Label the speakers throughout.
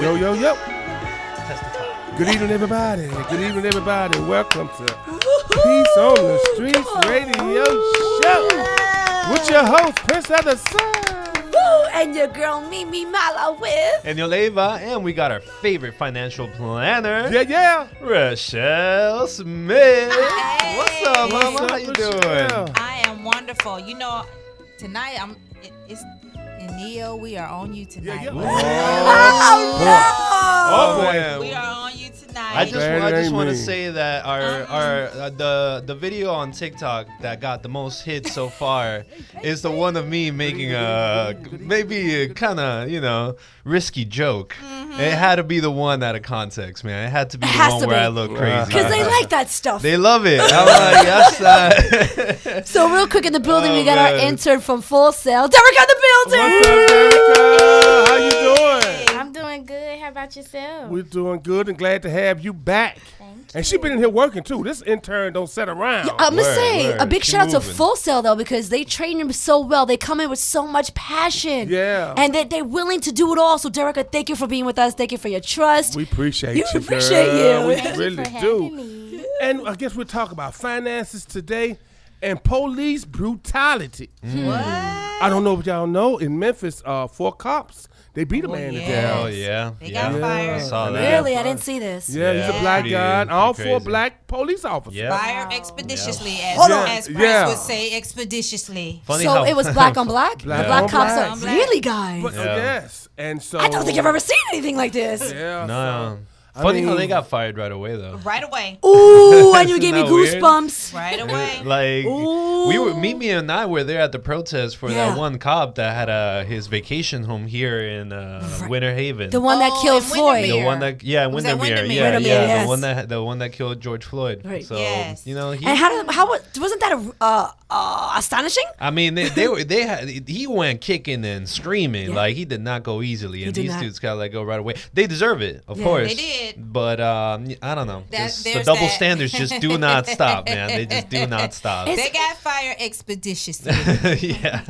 Speaker 1: Yo, yo, yo.
Speaker 2: Testify.
Speaker 1: Good evening, everybody. Good evening, everybody. Welcome to Peace on the Streets Radio Show with your host, Prince of the Sun.
Speaker 3: Woo, and your girl Mimi Mala with.
Speaker 2: And Yoleva, and we got our favorite financial planner,
Speaker 1: Yeah.
Speaker 2: Reshell Smith.
Speaker 4: Hey.
Speaker 2: What's up, mama?
Speaker 1: What's
Speaker 2: How
Speaker 1: up,
Speaker 2: you
Speaker 1: Reshell?
Speaker 2: doing?
Speaker 4: I am wonderful. You know, tonight it's in Neo. We are on you tonight.
Speaker 1: Yeah.
Speaker 2: Oh,
Speaker 1: boy.
Speaker 2: man.
Speaker 4: We are on you tonight.
Speaker 2: I just
Speaker 1: Ain't
Speaker 2: want to
Speaker 1: me.
Speaker 2: say that the video on TikTok that got the most hits so far is the one of me making maybe a kind of risky joke. It had to be the one out of context, man. It had to be the
Speaker 3: has
Speaker 2: one
Speaker 3: to
Speaker 2: where
Speaker 3: be.
Speaker 2: I look crazy.
Speaker 3: Because they like that stuff.
Speaker 2: They love it. I'm like, that's not.
Speaker 3: So real quick in the building,
Speaker 2: Oh,
Speaker 3: we got our
Speaker 2: man.
Speaker 3: intern from Full Sail, Derek in the building.
Speaker 1: What's up, Erica? How you doing?
Speaker 5: I'm doing good. How about yourself?
Speaker 1: We're doing good and glad to have you back.
Speaker 5: Thank
Speaker 1: And she been in here working too. This intern don't sit around.
Speaker 3: I'm gonna
Speaker 2: Word,
Speaker 3: say
Speaker 2: word.
Speaker 3: a big
Speaker 2: Keep
Speaker 3: shout out to
Speaker 2: moving.
Speaker 3: Full Sail though, because they train them so well. They come in with so much passion.
Speaker 1: Yeah.
Speaker 3: And they're willing to do it all. So Derek, thank you for being with us. Thank you for your trust.
Speaker 1: We appreciate
Speaker 3: You
Speaker 1: you,
Speaker 3: appreciate
Speaker 1: girl.
Speaker 3: you.
Speaker 1: We
Speaker 5: Thank
Speaker 1: really
Speaker 5: you for
Speaker 1: do.
Speaker 5: having me.
Speaker 1: And I guess we'll talk about finances today and police brutality.
Speaker 4: What?
Speaker 1: I don't know if y'all know, in Memphis, 4 cops, they beat a man to
Speaker 4: yeah.
Speaker 1: death.
Speaker 2: Oh yeah.
Speaker 4: They got fired.
Speaker 2: I saw that.
Speaker 3: Really, I didn't see this.
Speaker 1: Yeah, he's a
Speaker 2: Yeah.
Speaker 1: black
Speaker 2: Pretty-
Speaker 1: guy, and all
Speaker 2: pretty
Speaker 1: 4
Speaker 2: crazy.
Speaker 1: black police officers.
Speaker 2: Yeah.
Speaker 4: Fired expeditiously,
Speaker 1: Hold on.
Speaker 4: as Prince
Speaker 1: Yeah.
Speaker 4: would say, expeditiously.
Speaker 2: Funny
Speaker 3: So
Speaker 2: how
Speaker 3: it was black on black.
Speaker 1: Black
Speaker 3: The black
Speaker 1: on
Speaker 3: cops
Speaker 1: black.
Speaker 3: are really guys.
Speaker 1: But,
Speaker 2: Yeah.
Speaker 1: yes, and so
Speaker 3: I don't think I've ever seen anything like this.
Speaker 1: Yeah,
Speaker 2: No.
Speaker 1: I
Speaker 2: Funny how
Speaker 1: mean-
Speaker 2: they got fired right away though.
Speaker 4: Right away.
Speaker 3: Ooh, and you gave me
Speaker 2: Isn't that weird?
Speaker 3: goosebumps.
Speaker 4: Right away.
Speaker 2: Like
Speaker 3: Ooh.
Speaker 2: Mimi and I were there at the protest for
Speaker 3: Yeah.
Speaker 2: that one cop that had his vacation home here in Winter Haven.
Speaker 3: The one that
Speaker 4: Oh,
Speaker 3: killed
Speaker 4: and
Speaker 3: Floyd.
Speaker 4: Windermere.
Speaker 2: The one that
Speaker 4: Was that
Speaker 2: Windermere,
Speaker 4: Windermere?
Speaker 2: yeah,
Speaker 3: Windermere,
Speaker 2: yeah,
Speaker 3: yes.
Speaker 2: the one that killed George Floyd.
Speaker 3: Right.
Speaker 2: So
Speaker 4: Yes.
Speaker 2: he.
Speaker 3: And wasn't that astonishing?
Speaker 2: I mean, he went kicking and screaming
Speaker 3: Yeah.
Speaker 2: like he did not go easily, and
Speaker 3: did
Speaker 2: these
Speaker 3: not.
Speaker 2: dudes got let go right away. They deserve it, of
Speaker 3: Yeah.
Speaker 2: course.
Speaker 4: They did.
Speaker 2: But I don't know. Just the
Speaker 4: there's
Speaker 2: double
Speaker 4: that.
Speaker 2: standards just do not stop, man. They just do not stop.
Speaker 4: They got fired expeditiously.
Speaker 2: Yeah.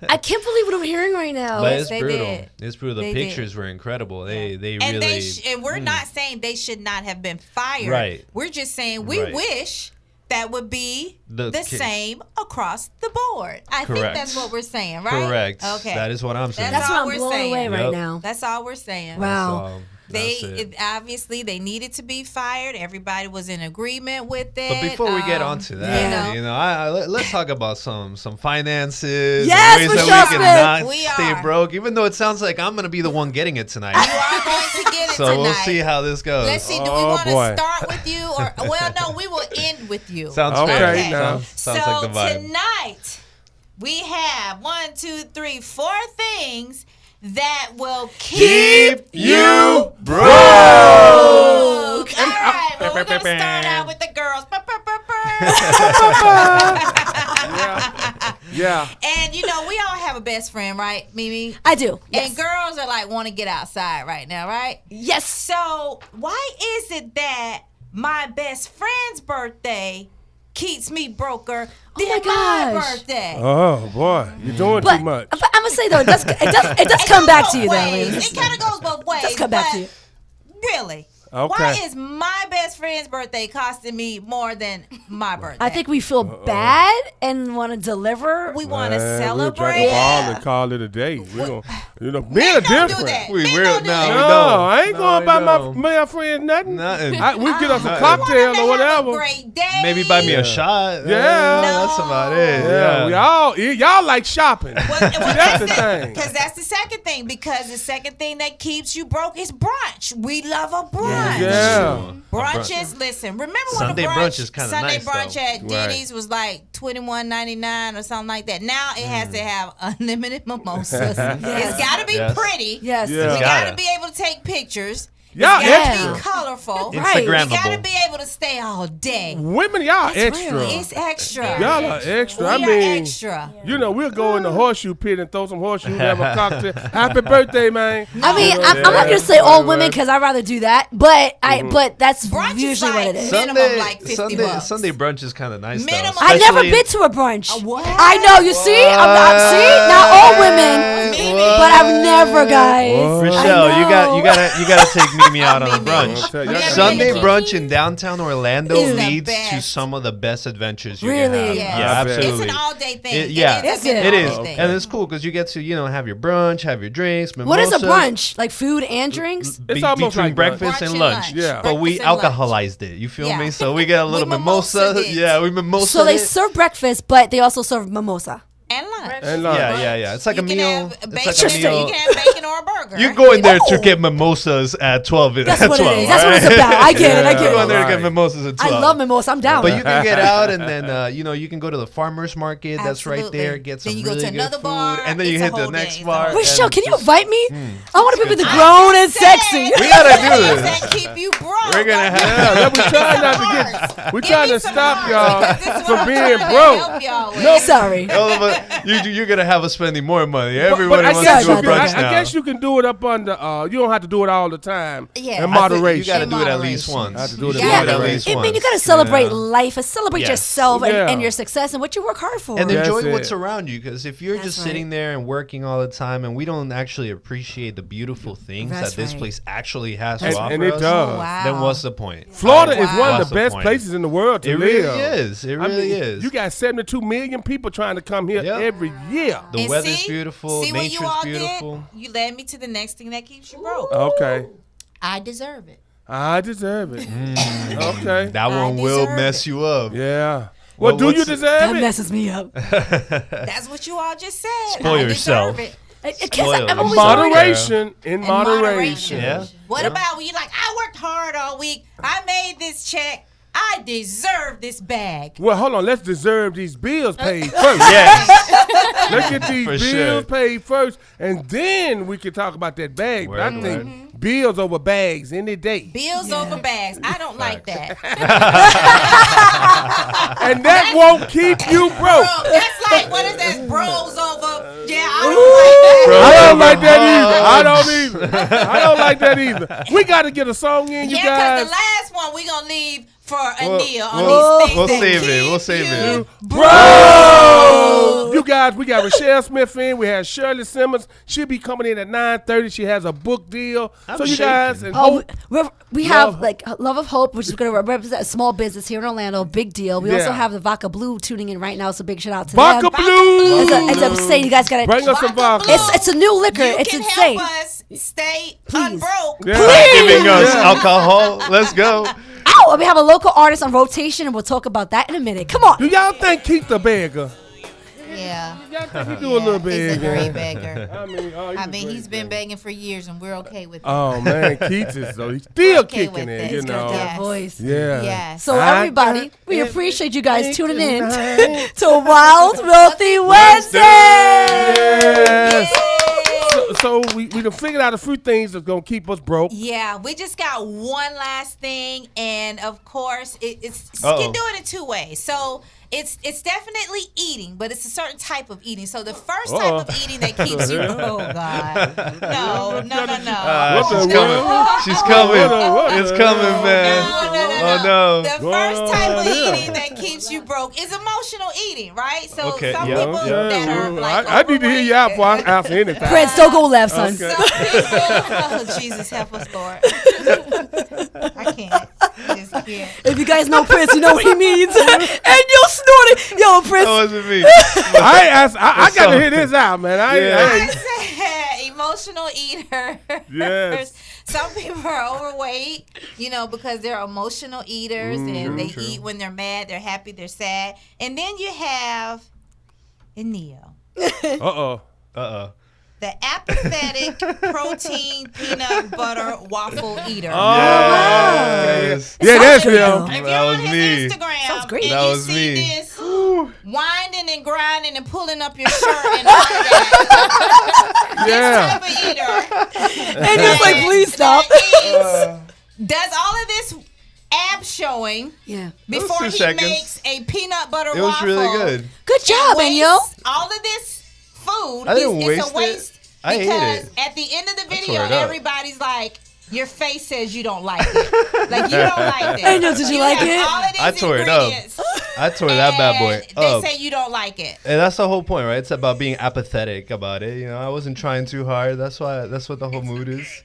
Speaker 3: I can't believe what I'm hearing right now.
Speaker 2: But
Speaker 4: Yes,
Speaker 2: it's
Speaker 4: they
Speaker 2: brutal.
Speaker 4: did.
Speaker 2: It's brutal. The
Speaker 4: They
Speaker 2: pictures were incredible. They
Speaker 4: and
Speaker 2: really.
Speaker 4: and we're not saying they should not have been fired.
Speaker 2: Right.
Speaker 4: We're just saying we
Speaker 2: Right.
Speaker 4: wish that would be
Speaker 2: The
Speaker 4: the
Speaker 2: case.
Speaker 4: same across the board. I think
Speaker 2: Correct.
Speaker 4: that's what we're saying, right?
Speaker 2: Correct.
Speaker 4: Okay.
Speaker 2: That is what I'm saying.
Speaker 3: That's
Speaker 4: all
Speaker 3: why I'm
Speaker 4: we're
Speaker 3: blown
Speaker 4: saying.
Speaker 3: away right
Speaker 2: Yep.
Speaker 3: now.
Speaker 4: That's all we're saying.
Speaker 3: Wow.
Speaker 2: So, that's it.
Speaker 4: Obviously they needed to be fired. Everybody was in agreement with it.
Speaker 2: But before we get on to that, let's talk about some finances.
Speaker 3: Yes,
Speaker 2: and ways
Speaker 3: Reshell
Speaker 2: that we
Speaker 3: Smith.
Speaker 2: can not
Speaker 4: We
Speaker 2: stay
Speaker 4: are.
Speaker 2: broke. Even though it sounds like I'm gonna be the one getting it tonight.
Speaker 4: you are going to get it
Speaker 2: So
Speaker 4: tonight.
Speaker 2: we'll see how this goes.
Speaker 4: Let's see. Do we
Speaker 1: Oh,
Speaker 4: want to
Speaker 1: boy.
Speaker 4: start with you, or well, no, we will end with you.
Speaker 2: Sounds
Speaker 1: Okay,
Speaker 2: fair.
Speaker 1: now.
Speaker 2: Sounds
Speaker 4: so
Speaker 2: like the vibe.
Speaker 4: tonight we have 1, 2, 3, 4 things that will keep
Speaker 2: you broke.
Speaker 4: All right, well, we're gonna start out with the girls.
Speaker 1: Yeah.
Speaker 4: And you know, we all have a best friend, right, Mimi?
Speaker 3: I do. Yes.
Speaker 4: And girls are like want to get outside right now, right?
Speaker 3: Yes.
Speaker 4: So why is it that my best friend's birthday keeps me broker than
Speaker 3: my
Speaker 4: my
Speaker 3: gosh.
Speaker 4: birthday?
Speaker 1: Oh boy, you're doing
Speaker 3: But
Speaker 1: too much.
Speaker 3: I'm gonna say though, it does come
Speaker 4: goes
Speaker 3: back to you
Speaker 4: both
Speaker 3: though.
Speaker 4: ways.
Speaker 3: ladies.
Speaker 4: It kind of goes both ways.
Speaker 3: Does come back to
Speaker 4: but
Speaker 3: you.
Speaker 4: Really?
Speaker 1: Okay.
Speaker 4: Why is my best friend's birthday costing me more than my birthday?
Speaker 3: I think we feel bad and want to deliver.
Speaker 4: we want to
Speaker 1: Man, we'll drink
Speaker 4: celebrate.
Speaker 1: a ball and call it a day. We don't, men are
Speaker 4: Men don't do
Speaker 1: different.
Speaker 4: that.
Speaker 2: We
Speaker 4: Men
Speaker 2: will
Speaker 4: don't do
Speaker 2: now.
Speaker 4: that.
Speaker 2: we
Speaker 1: No,
Speaker 2: don't.
Speaker 1: I ain't
Speaker 2: No,
Speaker 1: going
Speaker 2: we
Speaker 1: buy
Speaker 2: don't.
Speaker 1: my friend nothing.
Speaker 2: Nothing.
Speaker 1: We get us a
Speaker 2: Nothing.
Speaker 1: cocktail
Speaker 4: Have
Speaker 1: or
Speaker 4: a
Speaker 1: whatever.
Speaker 4: great day.
Speaker 2: Maybe buy me a shot.
Speaker 1: Yeah.
Speaker 2: That's about it.
Speaker 1: Yeah, we all y'all like shopping.
Speaker 4: Well,
Speaker 1: that's the thing.
Speaker 4: Because that's the second thing. Because the second thing that keeps you broke is brunch. We love a brunch.
Speaker 1: Yeah.
Speaker 4: Brunches, listen. Remember
Speaker 2: Sunday
Speaker 4: when
Speaker 2: brunch is kinda
Speaker 4: Sunday
Speaker 2: nice,
Speaker 4: brunch
Speaker 2: though.
Speaker 4: at Denny's was like $21.99 or something like that. Now it has to have unlimited mimosas. It's got to be
Speaker 2: Yes.
Speaker 4: pretty.
Speaker 3: Yes.
Speaker 1: Yeah.
Speaker 4: We
Speaker 2: Gotta.
Speaker 4: got to be able to take pictures.
Speaker 1: Y'all
Speaker 4: It's gotta
Speaker 1: extra.
Speaker 4: be colorful.
Speaker 3: Right.
Speaker 4: You gotta
Speaker 2: Instagrammable.
Speaker 4: be able to stay all day.
Speaker 1: Women, y'all
Speaker 3: That's
Speaker 1: extra.
Speaker 3: real.
Speaker 4: It's extra.
Speaker 1: Y'all are extra.
Speaker 4: We
Speaker 1: I
Speaker 4: are
Speaker 1: mean,
Speaker 4: extra.
Speaker 1: you know, we'll go in the horseshoe pit and throw some horseshoes, have a cocktail. Happy birthday, man.
Speaker 3: I mean,
Speaker 1: You know,
Speaker 3: I'm not gonna say all women because I'd rather do that, but but that's
Speaker 4: Brunch is
Speaker 3: usually what
Speaker 4: like
Speaker 3: it is.
Speaker 4: minimum like 50 bucks.
Speaker 2: Sunday brunch is kind of nice.
Speaker 4: Minimum.
Speaker 2: Though,
Speaker 3: I never
Speaker 2: especially-
Speaker 3: been to a brunch.
Speaker 4: What?
Speaker 3: I know. You see, see, not all women,
Speaker 2: What?
Speaker 3: but I've never, guys.
Speaker 1: What?
Speaker 2: Rochelle,
Speaker 3: I
Speaker 2: you gotta take Mimi out on a
Speaker 4: Mimi.
Speaker 1: I'll
Speaker 2: brunch.
Speaker 1: tell you, y'all
Speaker 4: Yeah,
Speaker 1: gotta
Speaker 2: Sunday
Speaker 1: go.
Speaker 2: brunch in downtown Orlando
Speaker 4: Is the
Speaker 2: leads to
Speaker 4: best.
Speaker 2: some of the best adventures you
Speaker 3: Really?
Speaker 2: can have.
Speaker 4: Yes.
Speaker 2: Yeah,
Speaker 1: I bet.
Speaker 2: absolutely.
Speaker 4: It's an all-day thing.
Speaker 2: Yeah,
Speaker 3: Is
Speaker 4: an
Speaker 3: it?
Speaker 2: It
Speaker 4: all-day
Speaker 2: is,
Speaker 4: thing.
Speaker 2: and it's cool because you get to have your brunch, have your drinks.
Speaker 3: What is a
Speaker 2: mimosas,
Speaker 3: brunch? Like food and drinks?
Speaker 1: It's almost
Speaker 2: between
Speaker 1: like
Speaker 2: breakfast
Speaker 4: brunch
Speaker 2: and
Speaker 4: and
Speaker 2: lunch.
Speaker 4: lunch.
Speaker 1: Yeah.
Speaker 2: But we
Speaker 4: Breakfast and lunch.
Speaker 2: alcoholized it. You feel
Speaker 4: Yeah.
Speaker 2: me? So we get a little mimosa.
Speaker 4: mimosa'd it.
Speaker 2: Yeah, we mimosa.
Speaker 3: So they
Speaker 2: it.
Speaker 3: serve breakfast, but they also serve mimosa.
Speaker 4: And lunch.
Speaker 1: And lunch.
Speaker 2: Yeah. It's like
Speaker 4: You
Speaker 2: a
Speaker 4: can
Speaker 2: meal.
Speaker 4: have
Speaker 2: It's
Speaker 4: bacon,
Speaker 2: like a meal.
Speaker 4: You can have bacon or a burger.
Speaker 2: You go in there to
Speaker 3: Oh.
Speaker 2: get mimosas at 12.
Speaker 3: That's
Speaker 2: at
Speaker 3: what
Speaker 2: 12,
Speaker 3: it is. That's what
Speaker 2: right?
Speaker 3: it's about. I get it. I
Speaker 2: You
Speaker 3: get
Speaker 2: go
Speaker 3: it.
Speaker 2: in there to get
Speaker 1: Right.
Speaker 2: mimosas at 12.
Speaker 3: I love mimosa. I'm down.
Speaker 2: But you can get out and then you can go to the farmers market. That's right
Speaker 4: Absolutely.
Speaker 2: there. Get some
Speaker 4: Then you go
Speaker 2: really
Speaker 4: to
Speaker 2: good
Speaker 4: another
Speaker 2: food,
Speaker 4: bar.
Speaker 2: and then you
Speaker 4: It's a
Speaker 2: hit the
Speaker 4: whole
Speaker 2: next
Speaker 4: day.
Speaker 2: bar.
Speaker 3: Reshell,
Speaker 2: and
Speaker 3: can you
Speaker 2: just-
Speaker 3: invite me? I want to be with the
Speaker 2: good
Speaker 3: grown and sexy.
Speaker 2: We gotta do
Speaker 4: Things
Speaker 2: this.
Speaker 4: that keep you broke.
Speaker 2: We're gonna have-
Speaker 1: Yeah, that we trying not to get. We trying to stop y'all from being broke.
Speaker 3: No, sorry.
Speaker 2: All of us, you're gonna have us spending more money.
Speaker 1: But
Speaker 2: Everybody
Speaker 1: I
Speaker 2: wants
Speaker 1: guess,
Speaker 2: to do a
Speaker 1: you can,
Speaker 2: brunch now.
Speaker 1: I guess you can do it up under. You don't have to do it all the time.
Speaker 4: Yeah.
Speaker 1: In
Speaker 4: I think
Speaker 1: moderation.
Speaker 2: You gotta
Speaker 4: In
Speaker 2: do it at least
Speaker 4: moderation.
Speaker 2: once.
Speaker 1: I have to do it
Speaker 2: You
Speaker 1: in
Speaker 2: gotta do it at
Speaker 1: moderation.
Speaker 2: least
Speaker 3: I mean, you
Speaker 2: once.
Speaker 3: gotta celebrate
Speaker 2: Yeah.
Speaker 3: life and celebrate
Speaker 2: Yes.
Speaker 3: yourself and,
Speaker 1: Yeah.
Speaker 3: and your success and what you work hard for.
Speaker 2: And
Speaker 1: That's
Speaker 2: enjoy
Speaker 1: it.
Speaker 2: what's around you, because if you're
Speaker 3: That's
Speaker 2: just
Speaker 3: right.
Speaker 2: sitting there and working all the time, and we don't actually appreciate the beautiful things
Speaker 3: That's
Speaker 2: that this
Speaker 3: right.
Speaker 2: place actually has
Speaker 1: And,
Speaker 2: to offer
Speaker 1: and it
Speaker 2: us,
Speaker 1: does.
Speaker 4: Wow.
Speaker 2: then what's the point?
Speaker 1: Florida is
Speaker 4: Wow.
Speaker 1: one of
Speaker 2: What's
Speaker 1: the
Speaker 2: the
Speaker 1: best
Speaker 2: point?
Speaker 1: places in the world to
Speaker 2: It
Speaker 1: live.
Speaker 2: really is. It really is.
Speaker 1: You got 72 million people trying to come here
Speaker 2: Yep.
Speaker 1: every year.
Speaker 2: The
Speaker 4: And
Speaker 2: weather's
Speaker 4: see?
Speaker 2: beautiful.
Speaker 4: See what you
Speaker 2: Nature's
Speaker 4: all
Speaker 2: beautiful.
Speaker 4: did? You led me to the next thing that keeps you broke.
Speaker 1: Okay.
Speaker 4: I deserve it.
Speaker 1: I deserve it. Okay.
Speaker 2: That one will
Speaker 4: deserve
Speaker 2: mess
Speaker 4: it.
Speaker 2: you up.
Speaker 1: Yeah. Well, do you
Speaker 2: what's-
Speaker 1: deserve
Speaker 3: That
Speaker 1: it?
Speaker 3: messes me up.
Speaker 4: That's what you all just said.
Speaker 2: Spoil
Speaker 4: I
Speaker 2: yourself.
Speaker 4: deserve it.
Speaker 2: Spoiled.
Speaker 3: I'm always worried.
Speaker 1: Moderation. In
Speaker 4: In
Speaker 1: moderation.
Speaker 2: Yeah.
Speaker 4: What about when you like, I worked hard all week. I made this check. I deserve this bag.
Speaker 1: Well, hold on. Let's deserve these bills paid first.
Speaker 2: Yes.
Speaker 1: Let's get these
Speaker 2: For
Speaker 1: bills
Speaker 2: sure.
Speaker 1: paid first, and then we can talk about that bag. But I
Speaker 2: Word,
Speaker 1: think bills over bags any day.
Speaker 4: Bills over bags. I don't like that.
Speaker 1: And that won't keep you broke.
Speaker 4: Bro, that's like, what is that? Bros over. Yeah,
Speaker 1: I
Speaker 4: I
Speaker 1: don't like that either. I don't either. I don't like that either. We got to get a song in, you
Speaker 4: yeah, because
Speaker 1: guys.
Speaker 4: the last one we going to leave for
Speaker 2: We'll-
Speaker 4: Anil on
Speaker 2: we'll-
Speaker 4: these things
Speaker 2: we'll
Speaker 4: that
Speaker 2: save it.
Speaker 4: keep
Speaker 2: We'll save
Speaker 4: you
Speaker 2: it.
Speaker 1: Bro! You guys, we got Reshell Smith in. We have Shirley Simmons. She'll be coming in at 9:30. She has a book deal.
Speaker 2: I'm
Speaker 1: so you
Speaker 2: shaking.
Speaker 1: guys, and
Speaker 3: Oh,
Speaker 1: hope.
Speaker 3: we have like Love of Hope, which is going to represent a small business here in Orlando. Big deal. We also
Speaker 1: Yeah.
Speaker 3: have the Vodka Blue tuning in right now, so big shout out to
Speaker 1: Vodka
Speaker 3: them.
Speaker 1: Blue.
Speaker 3: It's insane. You guys got to.
Speaker 1: Bring us some vodka.
Speaker 3: It's a new liquor.
Speaker 4: You
Speaker 3: It's
Speaker 4: can
Speaker 3: insane.
Speaker 4: help us stay
Speaker 3: Please.
Speaker 4: unbroke.
Speaker 1: Yeah.
Speaker 2: Giving us
Speaker 1: Yeah.
Speaker 2: alcohol. Let's go.
Speaker 3: Ow! We have a local artist on rotation, and we'll talk about that in a minute. Come on.
Speaker 1: Do y'all think Keith the beggar?
Speaker 4: Yeah.
Speaker 1: Y'all think he do a little
Speaker 4: He's a great
Speaker 1: beggar?
Speaker 4: beggar.
Speaker 1: I mean, oh,
Speaker 4: I mean, he's been begging for years, and we're okay with it.
Speaker 1: Oh man, Keith is so he's still
Speaker 4: Okay
Speaker 1: kicking
Speaker 4: with
Speaker 1: it,
Speaker 4: it.
Speaker 1: you
Speaker 4: He's got
Speaker 1: know.
Speaker 4: that.
Speaker 3: That
Speaker 4: Yes.
Speaker 3: voice.
Speaker 1: Yeah.
Speaker 4: Yes.
Speaker 3: So
Speaker 1: I
Speaker 3: everybody,
Speaker 1: got
Speaker 3: we
Speaker 1: it
Speaker 3: appreciate you guys tuning in
Speaker 1: tonight.
Speaker 3: to Wild Wealthy Wednesday.
Speaker 1: Yes. So we done figured out a few things that's gonna keep us broke.
Speaker 4: Yeah, we just got one last thing, and of course, it's you
Speaker 2: Uh-oh.
Speaker 4: can do it in two ways. So it's definitely eating, but it's a certain type of eating. So the first type
Speaker 1: Uh-oh.
Speaker 4: of eating that keeps you, oh God, no.
Speaker 1: What
Speaker 2: She's
Speaker 1: the
Speaker 2: coming.
Speaker 1: world?
Speaker 2: She's coming.
Speaker 1: What the
Speaker 2: It's coming, man.
Speaker 4: No.
Speaker 2: Oh no.
Speaker 4: The
Speaker 1: Going
Speaker 4: first type
Speaker 1: on
Speaker 4: of
Speaker 1: here.
Speaker 4: eating that keeps you broke is emotional eating, right? So
Speaker 2: Okay,
Speaker 4: some
Speaker 2: yeah,
Speaker 4: people
Speaker 2: yeah.
Speaker 4: that are like
Speaker 1: I need to hear you out before I answer anything.
Speaker 3: Prince, don't go left, son.
Speaker 1: Okay.
Speaker 4: Some people, oh Jesus, help us, Lord. I can't. I just can't.
Speaker 3: If you guys know Prince, you know what he means. And you snorted. Yo, Prince.
Speaker 2: That wasn't me.
Speaker 1: I got to
Speaker 2: So-
Speaker 1: hear this out, man. I
Speaker 4: I said emotional eaters.
Speaker 1: Yes.
Speaker 4: Some people are overweight, because they're emotional eaters and they eat when they're mad, they're happy, they're sad. And then you have Neo,
Speaker 1: Uh-oh.
Speaker 4: the apathetic protein peanut butter waffle eater.
Speaker 2: Yes.
Speaker 1: Yeah, that's
Speaker 3: Sounds
Speaker 1: him.
Speaker 3: good.
Speaker 4: If
Speaker 2: That
Speaker 4: you're
Speaker 2: was
Speaker 4: on his
Speaker 2: me.
Speaker 4: Instagram
Speaker 3: Sounds great.
Speaker 4: and
Speaker 2: That
Speaker 4: you
Speaker 2: was
Speaker 4: see
Speaker 2: me.
Speaker 4: this winding and grinding and pulling up your shirt and all of that,
Speaker 1: Yeah.
Speaker 4: this type of eater
Speaker 3: And he was like, please stop.
Speaker 4: that does all of this ab showing
Speaker 3: Yeah.
Speaker 4: before
Speaker 2: 2
Speaker 4: he
Speaker 2: seconds.
Speaker 4: makes a peanut butter
Speaker 2: It was
Speaker 4: waffle.
Speaker 2: really good.
Speaker 3: Good job,
Speaker 4: and
Speaker 3: Enyo.
Speaker 4: wastes all of this food.
Speaker 2: I didn't
Speaker 4: It's
Speaker 2: waste
Speaker 4: a waste
Speaker 2: it. I ate
Speaker 4: because
Speaker 2: it.
Speaker 4: at the end of the
Speaker 2: I
Speaker 4: video,
Speaker 2: tore it up.
Speaker 4: everybody's like, your face says you don't like it. Like, you don't like it.
Speaker 3: Enyo, did you like
Speaker 4: have
Speaker 3: it?
Speaker 4: all of these
Speaker 2: I tore it up.
Speaker 4: ingredients,
Speaker 2: I tore that bad boy
Speaker 4: and
Speaker 2: up.
Speaker 4: They say you don't like it.
Speaker 2: And that's the whole point, right? It's about being apathetic about it. You know, I wasn't trying too hard. That's what the whole mood is.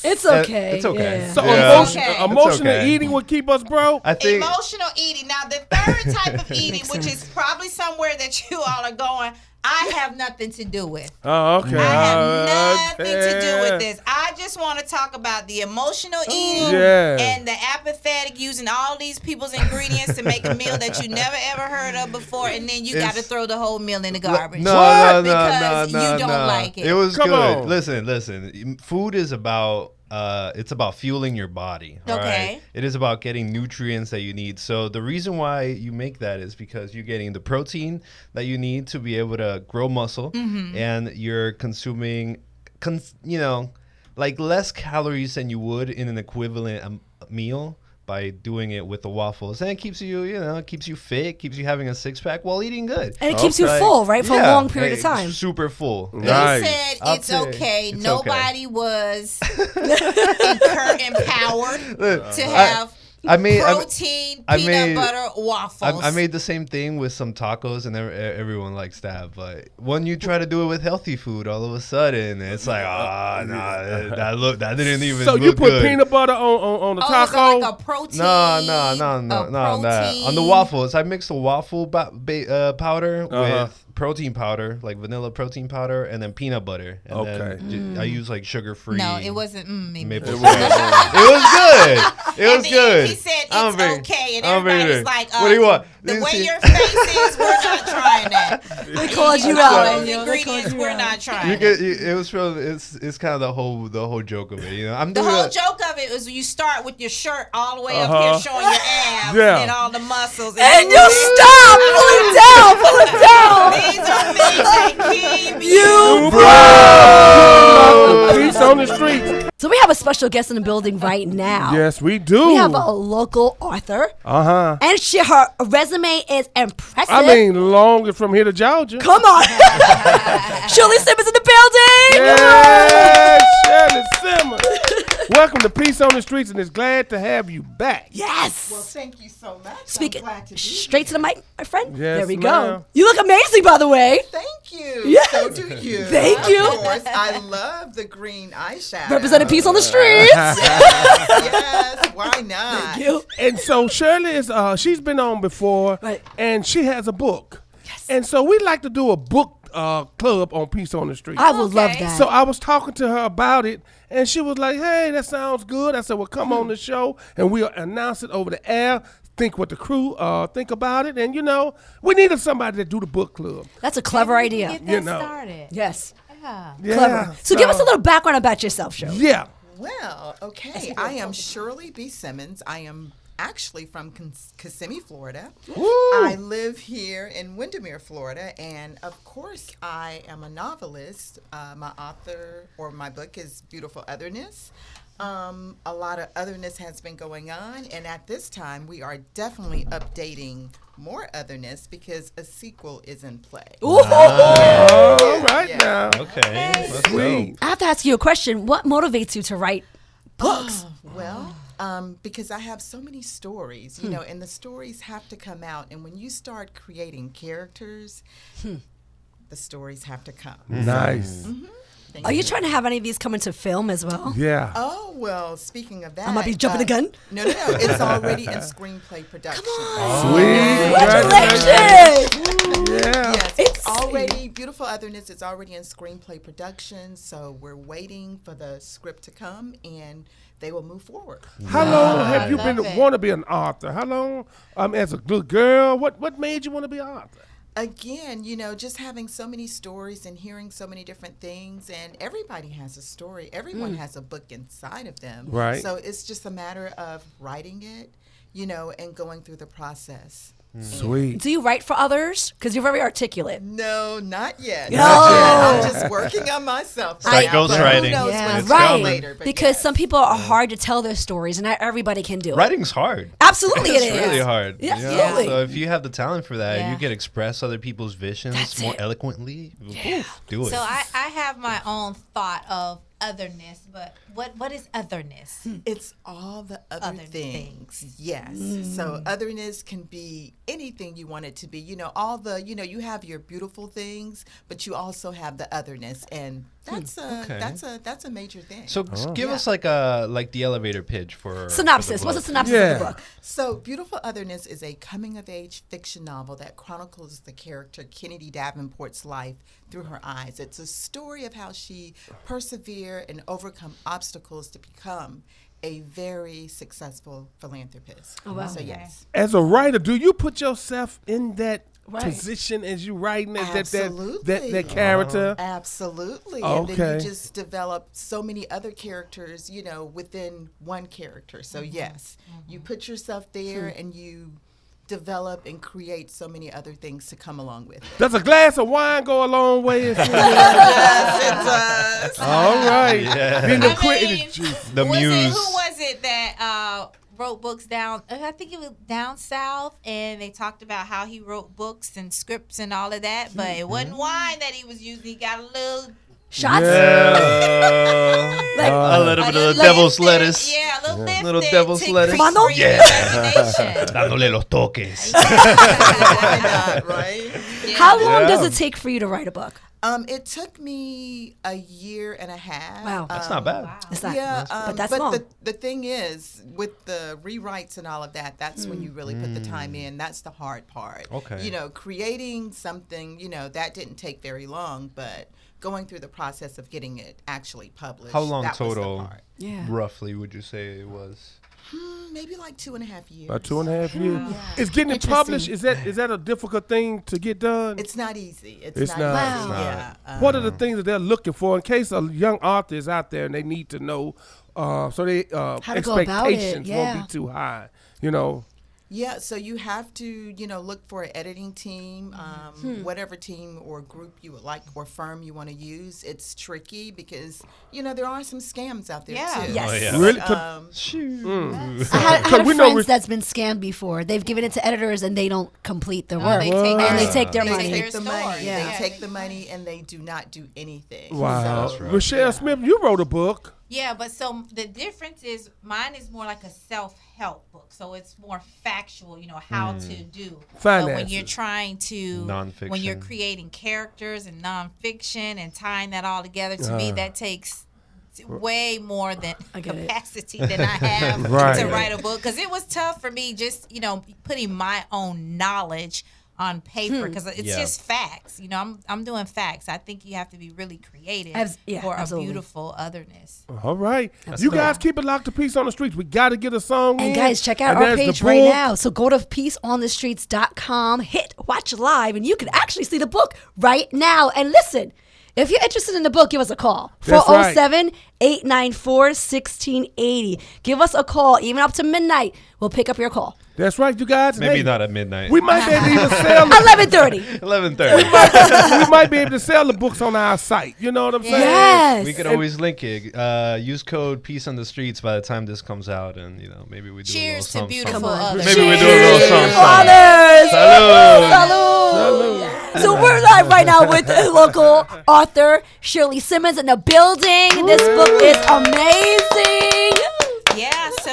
Speaker 3: It's okay.
Speaker 2: It's okay.
Speaker 3: Yeah.
Speaker 1: So
Speaker 2: Yeah.
Speaker 4: Okay.
Speaker 1: emotional
Speaker 2: okay.
Speaker 1: eating would keep us broke.
Speaker 2: I think
Speaker 4: Emotional eating. Now, the third type of eating, which is probably somewhere that you all are going, I have nothing to do with.
Speaker 1: Oh, okay.
Speaker 4: I have nothing to do
Speaker 1: Okay.
Speaker 4: with this. I just want to talk about the emotional eating
Speaker 1: Yeah.
Speaker 4: and the apathetic, using all these people's ingredients to make a meal that you never ever heard of before, and then you got to throw the whole meal in the garbage.
Speaker 2: No,
Speaker 4: Because you don't like it.
Speaker 2: It was
Speaker 1: Come
Speaker 2: good.
Speaker 1: on.
Speaker 2: Listen. Food is about it's about fueling your body. All
Speaker 4: Okay.
Speaker 2: right? It is about getting nutrients that you need. So the reason why you make that is because you're getting the protein that you need to be able to grow muscle, and you're consuming, like less calories than you would in an equivalent meal by doing it with the waffles. And it keeps you, it keeps you fit, keeps you having a six-pack while eating good.
Speaker 3: And it keeps you
Speaker 2: Like,
Speaker 3: full, right? For a
Speaker 2: yeah,
Speaker 3: long period of
Speaker 2: hey,
Speaker 3: time.
Speaker 2: Super full.
Speaker 4: He
Speaker 1: Nice.
Speaker 4: said
Speaker 2: I'll
Speaker 4: it's
Speaker 2: say
Speaker 4: okay.
Speaker 2: it's
Speaker 4: Nobody was empowered to
Speaker 2: I-
Speaker 4: have
Speaker 2: I made
Speaker 4: protein
Speaker 2: I
Speaker 4: peanut
Speaker 2: made-
Speaker 4: butter waffles.
Speaker 2: I made the same thing with some tacos, and everyone likes that. But when you try to do it with healthy food, all of a sudden it's like, that didn't even.
Speaker 1: So
Speaker 2: look
Speaker 1: you put
Speaker 2: good.
Speaker 1: peanut butter on the
Speaker 4: Oh,
Speaker 1: taco?
Speaker 4: so like a protein.
Speaker 2: No,
Speaker 4: a
Speaker 2: that. On the
Speaker 4: protein.
Speaker 2: waffles, I mixed the waffle powder
Speaker 1: Uh-huh.
Speaker 2: with protein powder, like vanilla protein powder, and then peanut butter. And
Speaker 1: Okay.
Speaker 2: then I use like sugar-free.
Speaker 4: No, it wasn't. Maybe.
Speaker 2: Maple syrup. It was good. It was
Speaker 4: At the
Speaker 2: good.
Speaker 4: end, he said it's
Speaker 2: I'm very-
Speaker 4: okay, and
Speaker 2: I'm very
Speaker 4: everybody's
Speaker 2: good.
Speaker 4: like,
Speaker 2: What do you want?
Speaker 4: The
Speaker 2: This
Speaker 4: way
Speaker 2: is-
Speaker 4: your face is, we're not trying that.
Speaker 3: They called you
Speaker 4: All
Speaker 3: out.
Speaker 4: those ingredients, we're not trying.
Speaker 2: It was it's kind of the whole joke of it. I'm
Speaker 4: The
Speaker 2: doing
Speaker 4: whole
Speaker 2: it.
Speaker 4: joke of it was you start with your shirt all the way up
Speaker 1: Uh-huh.
Speaker 4: here showing your abs
Speaker 1: Yeah.
Speaker 4: and all the muscles.
Speaker 3: And you stop! Pull it down! Pull it down!
Speaker 4: These are things that keep
Speaker 3: You
Speaker 1: Peace on the streets.
Speaker 3: So we have a special guest in the building right now.
Speaker 1: Yes, we do.
Speaker 3: We have a local author,
Speaker 1: Uh-huh.
Speaker 3: and her resume is impressive.
Speaker 1: I mean, long from here to Georgia.
Speaker 3: Come on. Shirley Simmons in the building.
Speaker 1: Yes, Shirley Simmons. Welcome to Peace on the Streets, and it's glad to have you back.
Speaker 3: Yes.
Speaker 6: Well, thank you so much.
Speaker 3: Speak
Speaker 6: I'm glad to be
Speaker 3: straight to the mic, my friend.
Speaker 1: Yes,
Speaker 3: there we
Speaker 1: ma'am.
Speaker 3: go. You look amazing, by the way.
Speaker 6: here. Thank you.
Speaker 3: Yes.
Speaker 6: So do you.
Speaker 3: Thank you.
Speaker 6: Of course, I love the green eyeshadow.
Speaker 3: Representing peace on the streets.
Speaker 6: Yes, why not?
Speaker 3: Thank you.
Speaker 1: And so Shirley is she's been on before,
Speaker 3: Right.
Speaker 1: and she has a book.
Speaker 3: Yes.
Speaker 1: And so we like to do a book club on Peace on the Street.
Speaker 3: I would love
Speaker 4: Okay.
Speaker 3: that.
Speaker 1: So I was talking to her about it, and she was like, "Hey, that sounds good." I said, "Well, come on the show, and we'll announce it over the air. Think what the crew think about it, and we needed somebody to do the book club."
Speaker 3: That's a clever idea.
Speaker 4: Get that
Speaker 1: You know.
Speaker 4: started.
Speaker 3: Yes.
Speaker 4: Yeah.
Speaker 1: Yeah,
Speaker 3: Clever. So give us a little background about yourself, Shirley.
Speaker 1: Yeah.
Speaker 6: Well, okay. I am Shirley B. Simmons. I am actually from Kissimmee, Florida. I live here in Windermere, Florida, and of course, I am a novelist. My book is Beautiful Otherness. A lot of otherness has been going on, and at this time, we are definitely updating more otherness because a sequel is in play.
Speaker 1: All right
Speaker 6: Yeah.
Speaker 1: now.
Speaker 2: Okay. Let's go.
Speaker 1: Sweet.
Speaker 3: I have to ask you a question. What motivates you to write books?
Speaker 6: Well, because I have so many stories, and the stories have to come out. And when you start creating characters, the stories have to come.
Speaker 1: Nice.
Speaker 6: Thank
Speaker 3: Are you trying to have any of these come into film as well?
Speaker 1: Yeah.
Speaker 6: Oh, well, speaking of that.
Speaker 3: I might be jumping the gun.
Speaker 6: No. It's already in screenplay production.
Speaker 1: Sweet.
Speaker 3: Congratulations!
Speaker 1: Yeah.
Speaker 6: Yes, it's already, Beautiful Otherness is already in screenplay production, so we're waiting for the script to come, and they will move forward.
Speaker 1: How long have you
Speaker 4: love
Speaker 1: been
Speaker 4: it.
Speaker 1: want to be an author? How long, as a good girl, what made you want to be an author?
Speaker 6: Again, just having so many stories and hearing so many different things, and everybody has a story. Everyone has a book inside of them.
Speaker 1: Right.
Speaker 6: So it's just a matter of writing it, and going through the process.
Speaker 1: Sweet.
Speaker 3: Do you write for others? Because you're very articulate.
Speaker 6: No, not yet.
Speaker 3: No.
Speaker 6: Not yet. I'm just working on myself.
Speaker 2: Start
Speaker 6: right now, but
Speaker 2: ghostwriting.
Speaker 6: Who knows
Speaker 3: Yeah,
Speaker 6: what's
Speaker 3: right.
Speaker 6: coming later, but
Speaker 3: Because
Speaker 6: yes.
Speaker 3: some people are hard to tell their stories, and not everybody can do it.
Speaker 2: Writing's hard.
Speaker 3: Absolutely, it
Speaker 2: It's
Speaker 3: is.
Speaker 2: really hard.
Speaker 3: Yeah,
Speaker 2: you know?
Speaker 3: absolutely.
Speaker 2: So if you have the talent for that,
Speaker 4: Yeah.
Speaker 2: you can express other people's visions
Speaker 3: That's
Speaker 2: more
Speaker 3: it.
Speaker 2: eloquently. Oof, do it.
Speaker 4: So I have my own thought of otherness, but what is otherness?
Speaker 6: It's all the other
Speaker 4: Other
Speaker 6: things. Yes. So otherness can be anything you want it to be. You know, all the, you know, you have your beautiful things, but you also have the otherness, and that's that's a major thing.
Speaker 2: So give us like the elevator pitch for
Speaker 3: Synopsis.
Speaker 2: for the
Speaker 3: What's the
Speaker 2: book.
Speaker 3: synopsis
Speaker 1: Yeah.
Speaker 3: of the book?
Speaker 6: So, Beautiful Otherness is a coming-of-age fiction novel that chronicles the character Kennedy Davenport's life through her eyes. It's a story of how she persevered and overcome obstacles to become a very successful philanthropist.
Speaker 3: Oh, wow.
Speaker 6: So, yes.
Speaker 1: As a writer, do you put yourself in that
Speaker 3: Right.
Speaker 1: position as you writing that
Speaker 6: Absolutely.
Speaker 1: that character?
Speaker 6: Absolutely. And then
Speaker 1: Okay.
Speaker 6: you just develop so many other characters, you know, within one character. So, yes, you put yourself there and you develop and create so many other things to come along with it.
Speaker 1: Does a glass of wine go a long way?
Speaker 6: Yes, it does.
Speaker 1: All right.
Speaker 2: Yeah.
Speaker 1: Being the
Speaker 4: I
Speaker 1: quick,
Speaker 4: mean,
Speaker 2: The
Speaker 4: who
Speaker 2: muse.
Speaker 4: was it that wrote books down? I think it was down south, and they talked about how he wrote books and scripts and all of that. But it wasn't wine that he was using. He got a little.
Speaker 3: Shots?
Speaker 2: A little bit of
Speaker 4: little
Speaker 2: devil's
Speaker 4: lifted-
Speaker 2: lettuce.
Speaker 4: Yeah, a little lifted
Speaker 2: Little devil's
Speaker 4: to
Speaker 2: lettuce.
Speaker 3: Come on,
Speaker 4: increase your imagination.
Speaker 2: Dándole los toques.
Speaker 6: Why not, right?
Speaker 3: How long
Speaker 2: Yeah.
Speaker 3: does it take for you to write a book?
Speaker 6: It took me a year and a half.
Speaker 3: Wow.
Speaker 2: That's not bad.
Speaker 3: It's not,
Speaker 6: Yeah,
Speaker 3: but that's long.
Speaker 6: the thing is, with the rewrites and all of that, that's when you really put the time in. That's the hard part.
Speaker 2: Okay.
Speaker 6: You know, creating something, you know, that didn't take very long, but going through the process of getting it actually published.
Speaker 2: How long
Speaker 6: that was the
Speaker 2: total,
Speaker 6: part.
Speaker 3: Yeah.
Speaker 2: roughly, would you say it was?
Speaker 6: Maybe like 2.5 years.
Speaker 1: About 2.5 years. Is getting it
Speaker 3: Interesting.
Speaker 1: published, is that a difficult thing to get done?
Speaker 6: It's not easy.
Speaker 1: It's
Speaker 6: It's,
Speaker 1: not.
Speaker 6: not,
Speaker 3: Wow.
Speaker 6: easy. Yeah.
Speaker 1: What are the things that they're looking for in case a young author is out there and they need to know so they
Speaker 3: How to go about it,
Speaker 1: expectations
Speaker 3: yeah.
Speaker 1: won't be too high, you know?
Speaker 6: Yeah, so you have to, you know, look for an editing team, whatever team or group you would like or firm you want to use. It's tricky because, you know, there are some scams out there
Speaker 4: Yeah.
Speaker 6: too.
Speaker 3: Yes.
Speaker 2: Oh, yeah.
Speaker 1: Really?
Speaker 3: I had
Speaker 1: Because we know
Speaker 3: friends
Speaker 1: we-
Speaker 3: that's been scammed before. They've given it to editors and they don't complete the
Speaker 4: Oh,
Speaker 3: work.
Speaker 4: they take
Speaker 1: What?
Speaker 3: And they
Speaker 4: their-
Speaker 3: take their
Speaker 6: They
Speaker 3: money.
Speaker 6: take the money.
Speaker 3: Yeah.
Speaker 6: They take the money and they do not do anything.
Speaker 1: Wow.
Speaker 6: So,
Speaker 1: Reshell Smith, you wrote a book.
Speaker 4: Yeah, but so the difference is mine is more like a self-help book. So it's more factual, you know, how to do. But when you're
Speaker 1: Finances.
Speaker 4: trying to, when you're
Speaker 2: Nonfiction.
Speaker 4: creating characters and nonfiction and tying that all together, to me, that takes way more than
Speaker 3: I get it.
Speaker 4: capacity than I have
Speaker 1: Right.
Speaker 4: to write a book. Because it was tough for me just, you know, putting my own knowledge on paper because it's
Speaker 2: Yeah.
Speaker 4: just facts. You know, I'm doing facts. I think you have to be really creative for
Speaker 3: absolutely.
Speaker 4: a beautiful otherness.
Speaker 1: All right. You guys keep it locked to Peace on the Streets. We got to get a song
Speaker 3: And
Speaker 1: in.
Speaker 3: guys, check out
Speaker 1: And
Speaker 3: our
Speaker 1: there's the
Speaker 3: page right
Speaker 1: book.
Speaker 3: now. So go to peaceonthestreets.com, hit watch live, and you can actually see the book right now. And listen, if you're interested in the book, give us a call.
Speaker 1: That's right.
Speaker 3: 407-894-1680. Give us a call, even up to midnight. We'll pick up your call.
Speaker 1: That's right, you guys.
Speaker 2: Maybe
Speaker 1: Hey,
Speaker 2: not at midnight.
Speaker 1: We might be able to even sell the
Speaker 3: 11:30.
Speaker 2: 11:30.
Speaker 1: we might be able to sell the books on our site. You know what I'm saying?
Speaker 3: Yes.
Speaker 2: We could always link it. Use code Peace on the Streets by the time this comes out, and you know maybe we do
Speaker 4: Cheers
Speaker 2: a
Speaker 4: to
Speaker 2: little
Speaker 4: beautiful
Speaker 2: something.
Speaker 4: others.
Speaker 2: Maybe we do a little something.
Speaker 3: Honors.
Speaker 2: Salud.
Speaker 3: Salud. So we're live right now with local author Shirley Simmons in the building. This book is amazing.
Speaker 4: Yeah, so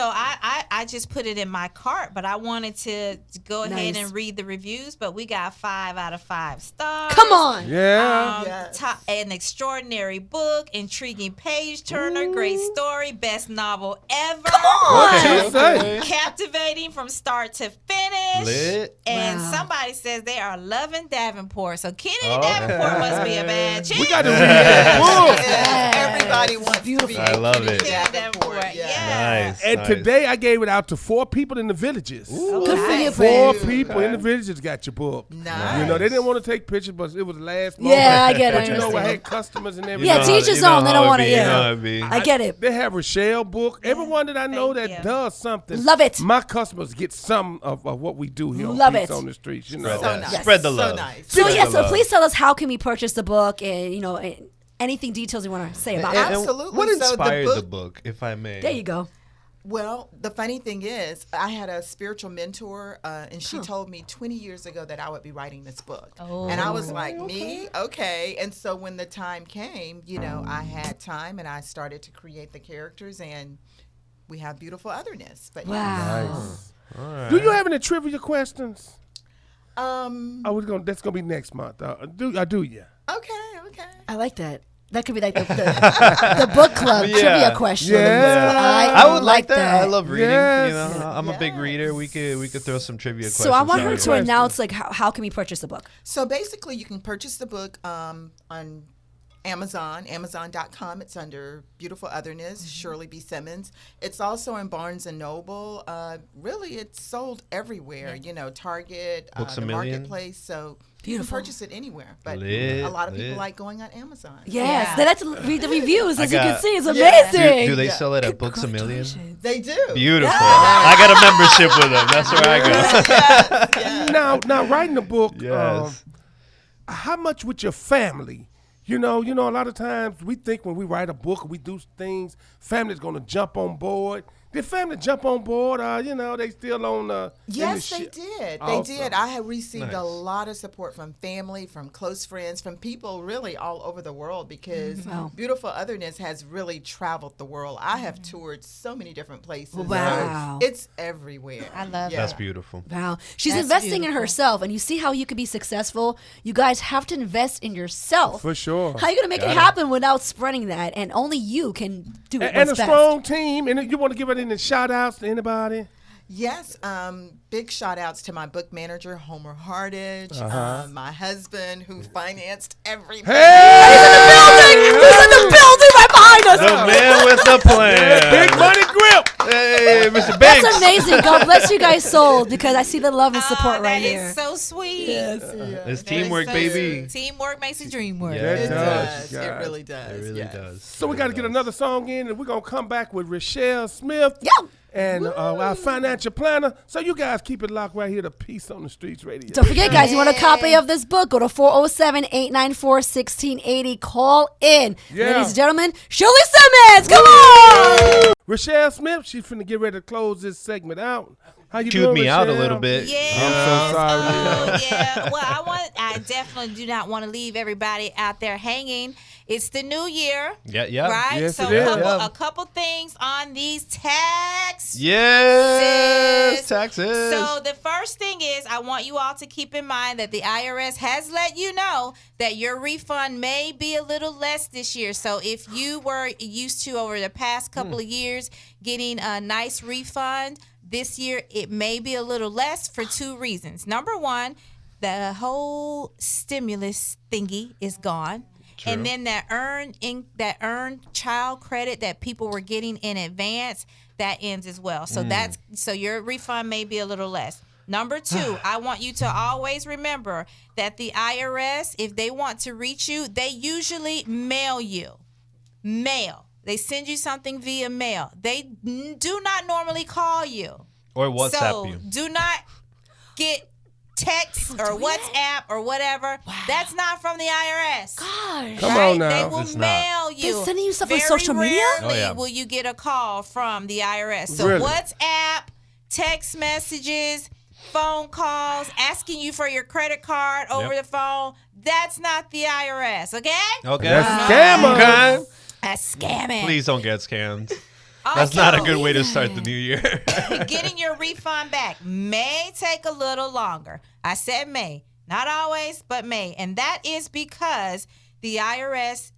Speaker 4: I just put it in my cart, but I wanted to go ahead
Speaker 3: Nice.
Speaker 4: and read the reviews, but we got 5 out of 5 stars.
Speaker 3: Come on.
Speaker 1: Yeah.
Speaker 6: Yes.
Speaker 4: An extraordinary book, intriguing page turner, great story, best novel ever.
Speaker 3: Come on.
Speaker 1: What you say?
Speaker 4: Captivating from start to finish.
Speaker 2: Lit.
Speaker 4: And
Speaker 3: Wow.
Speaker 4: somebody says they are loving Davenport. So Kennedy
Speaker 2: Okay.
Speaker 4: Davenport must be a bad chick.
Speaker 1: We got to read that book.
Speaker 6: Yes, everybody wants to be
Speaker 2: I love it.
Speaker 6: Kennedy Davenport.
Speaker 4: Yeah.
Speaker 2: Nice.
Speaker 1: And
Speaker 2: nice.
Speaker 1: today I gave it out to 4 people in the villages.
Speaker 3: Good for you,
Speaker 1: 4
Speaker 3: Prince.
Speaker 1: people in the villages got your book.
Speaker 6: Nice.
Speaker 1: You know, they didn't want to take pictures, but it was the last moment.
Speaker 3: Yeah, I get it.
Speaker 1: But you know, I
Speaker 3: understand.
Speaker 1: had customers and everything.
Speaker 3: Yeah, teach his own. They don't want to. Yeah,
Speaker 2: be.
Speaker 3: I get it.
Speaker 1: They have Reshell book. Everyone that I know
Speaker 4: Thank
Speaker 1: that
Speaker 4: you.
Speaker 1: does something.
Speaker 3: Love it.
Speaker 1: My customers get some of what we do here
Speaker 3: Love
Speaker 1: on Peace
Speaker 3: it.
Speaker 1: on the Streets. You know.
Speaker 2: Spread, that.
Speaker 6: nice.
Speaker 2: Spread the
Speaker 6: So
Speaker 2: love.
Speaker 6: nice.
Speaker 3: So
Speaker 2: Spread
Speaker 3: yeah,
Speaker 2: the
Speaker 3: so
Speaker 2: love.
Speaker 3: please tell us how can we purchase the book, and you know, anything details you want to say about
Speaker 2: And
Speaker 3: it.
Speaker 6: Absolutely.
Speaker 2: What
Speaker 6: So the
Speaker 2: inspired the
Speaker 6: book-
Speaker 2: book, if I may?
Speaker 3: There you go.
Speaker 6: Well, the funny thing is, I had a spiritual mentor, and she told me 20 years ago that I would be writing this book. And I was like, me? Okay. And so when the time came, you know, I had time and I started to create the characters, and we have beautiful otherness. But
Speaker 3: Wow.
Speaker 1: Do you have any trivia questions?
Speaker 6: yeah.
Speaker 1: That's gonna be next month. Do you?
Speaker 6: Okay.
Speaker 3: I like that. That could be like the book club
Speaker 2: Yeah.
Speaker 3: trivia question.
Speaker 1: Yeah.
Speaker 2: I would like that. I love reading.
Speaker 1: Yes.
Speaker 2: You know, I'm a big reader. We could throw some trivia questions.
Speaker 3: So I want her
Speaker 2: out
Speaker 3: to
Speaker 2: here.
Speaker 3: announce like how can we purchase the book?
Speaker 6: So basically, you can purchase the book on Amazon.com. It's under Beautiful Otherness, Shirley B. Simmons. It's also in Barnes & Noble. Really, it's sold everywhere, you know, Target,
Speaker 2: Books A
Speaker 6: the
Speaker 2: Million.
Speaker 6: Marketplace. So you
Speaker 3: Beautiful.
Speaker 6: can purchase it anywhere. But
Speaker 2: Lit,
Speaker 6: a lot of people
Speaker 2: lit.
Speaker 6: like going on Amazon.
Speaker 3: Yes,
Speaker 4: Yeah.
Speaker 3: they like to read the reviews. As you can
Speaker 2: got-
Speaker 3: see, it's
Speaker 6: Yeah.
Speaker 3: amazing.
Speaker 2: Do they sell it at Books A Million?
Speaker 3: Congratulations.
Speaker 6: They do.
Speaker 2: Beautiful. I got a membership with them. That's where I go.
Speaker 1: Now writing a book.
Speaker 2: Yes.
Speaker 1: How much with your family? You know, a lot of times we think when we write a book or we do things, family's gonna jump on board. Did family jump on board? You know, they still on.
Speaker 6: Yes, they did. They
Speaker 1: Awesome.
Speaker 6: did. I have received a
Speaker 2: Nice.
Speaker 6: lot of support from family, from close friends, from people really all over the world because
Speaker 3: Wow.
Speaker 6: Beautiful Otherness has really traveled the world. I have toured so many different places. so
Speaker 3: Wow.
Speaker 6: it's everywhere.
Speaker 4: I love
Speaker 2: That's
Speaker 4: that.
Speaker 2: beautiful.
Speaker 3: Wow. She's
Speaker 4: That's
Speaker 3: investing in
Speaker 4: beautiful.
Speaker 3: herself, and you see how you could be successful. You guys have to invest in yourself.
Speaker 1: For sure.
Speaker 3: How are you going to make it happen without spreading that? And only you can do it.
Speaker 1: And a
Speaker 3: what's best.
Speaker 1: strong team. And you want to give it any shout outs to anybody?
Speaker 6: Yes, big shout outs to my book manager, Homer Hardage, my husband who financed everything.
Speaker 3: He's in the building right behind us.
Speaker 2: The man with the plan.
Speaker 1: Big money grip.
Speaker 2: Hey, Mr. Banks.
Speaker 3: That's amazing. God bless you guys sold because I see the love and support
Speaker 4: Oh,
Speaker 3: right
Speaker 4: that
Speaker 3: here.
Speaker 4: is so sweet.
Speaker 3: Yes.
Speaker 2: It's
Speaker 4: That
Speaker 2: teamwork,
Speaker 4: is so
Speaker 2: baby.
Speaker 4: sweet. Teamwork makes the dream work.
Speaker 2: Yeah.
Speaker 1: It
Speaker 6: It
Speaker 1: does,
Speaker 6: does. It
Speaker 1: guys.
Speaker 6: really does.
Speaker 2: It really
Speaker 6: yes.
Speaker 2: does.
Speaker 1: So we got to get another song in, and we're going to come back with Reshell Smith.
Speaker 3: Yeah.
Speaker 1: And our financial planner. So you guys keep it locked right here to Peace on the Streets Radio.
Speaker 3: Don't forget, guys, you want a copy of this book, go to 407-894-1680. Call in.
Speaker 1: Yeah.
Speaker 3: Ladies and gentlemen, Shirley Simmons. Come on.
Speaker 1: Reshell Smith, she's finna get ready to close this segment out. How you
Speaker 2: Chewed
Speaker 1: doing,
Speaker 2: me out a
Speaker 1: Reshell?
Speaker 2: little bit.
Speaker 4: Yes.
Speaker 1: I'm so sorry.
Speaker 4: Oh, yeah. Well, I definitely do not want to leave everybody out there hanging. It's the new year.
Speaker 2: Yeah.
Speaker 4: Right?
Speaker 1: Yes,
Speaker 4: so
Speaker 1: it is.
Speaker 4: a couple things on these tax.
Speaker 2: Yes.
Speaker 4: Sis.
Speaker 2: Taxes.
Speaker 4: So the first thing is I want you all to keep in mind that the IRS has let you know that your refund may be a little less this year. So if you were used to over the past couple of years getting a nice refund, this year it may be a little less for 2 reasons. Number one, the whole stimulus thingy is gone.
Speaker 2: True.
Speaker 4: And then that earned child credit that people were getting in advance, that ends as well. So so your refund may be a little less. Number 2, I want you to always remember that the IRS, if they want to reach you, they usually mail you. Mail. They send you something via mail. They do not normally call you.
Speaker 2: or WhatsApp
Speaker 4: So
Speaker 2: you.
Speaker 4: do not get text or WhatsApp or whatever. That's not from the IRS.
Speaker 3: Gosh.
Speaker 1: Come
Speaker 4: Right?
Speaker 1: on now.
Speaker 4: They will
Speaker 2: It's not.
Speaker 4: mail you.
Speaker 3: They're sending you stuff on
Speaker 4: Very
Speaker 3: social media?
Speaker 4: rarely
Speaker 2: Oh, yeah.
Speaker 4: will you get a call from the IRS. So
Speaker 1: Really?
Speaker 4: WhatsApp, text messages, phone calls, asking you for your credit card over
Speaker 2: Yep.
Speaker 4: the phone. That's not the IRS, okay?
Speaker 2: Okay.
Speaker 1: That's scammer.
Speaker 2: Okay.
Speaker 4: That's scamming.
Speaker 2: Please don't get scammed. That's not a good way to start the new year.
Speaker 4: Getting your refund back may take a little longer. I said may. Not always, but may. And that is because the IRS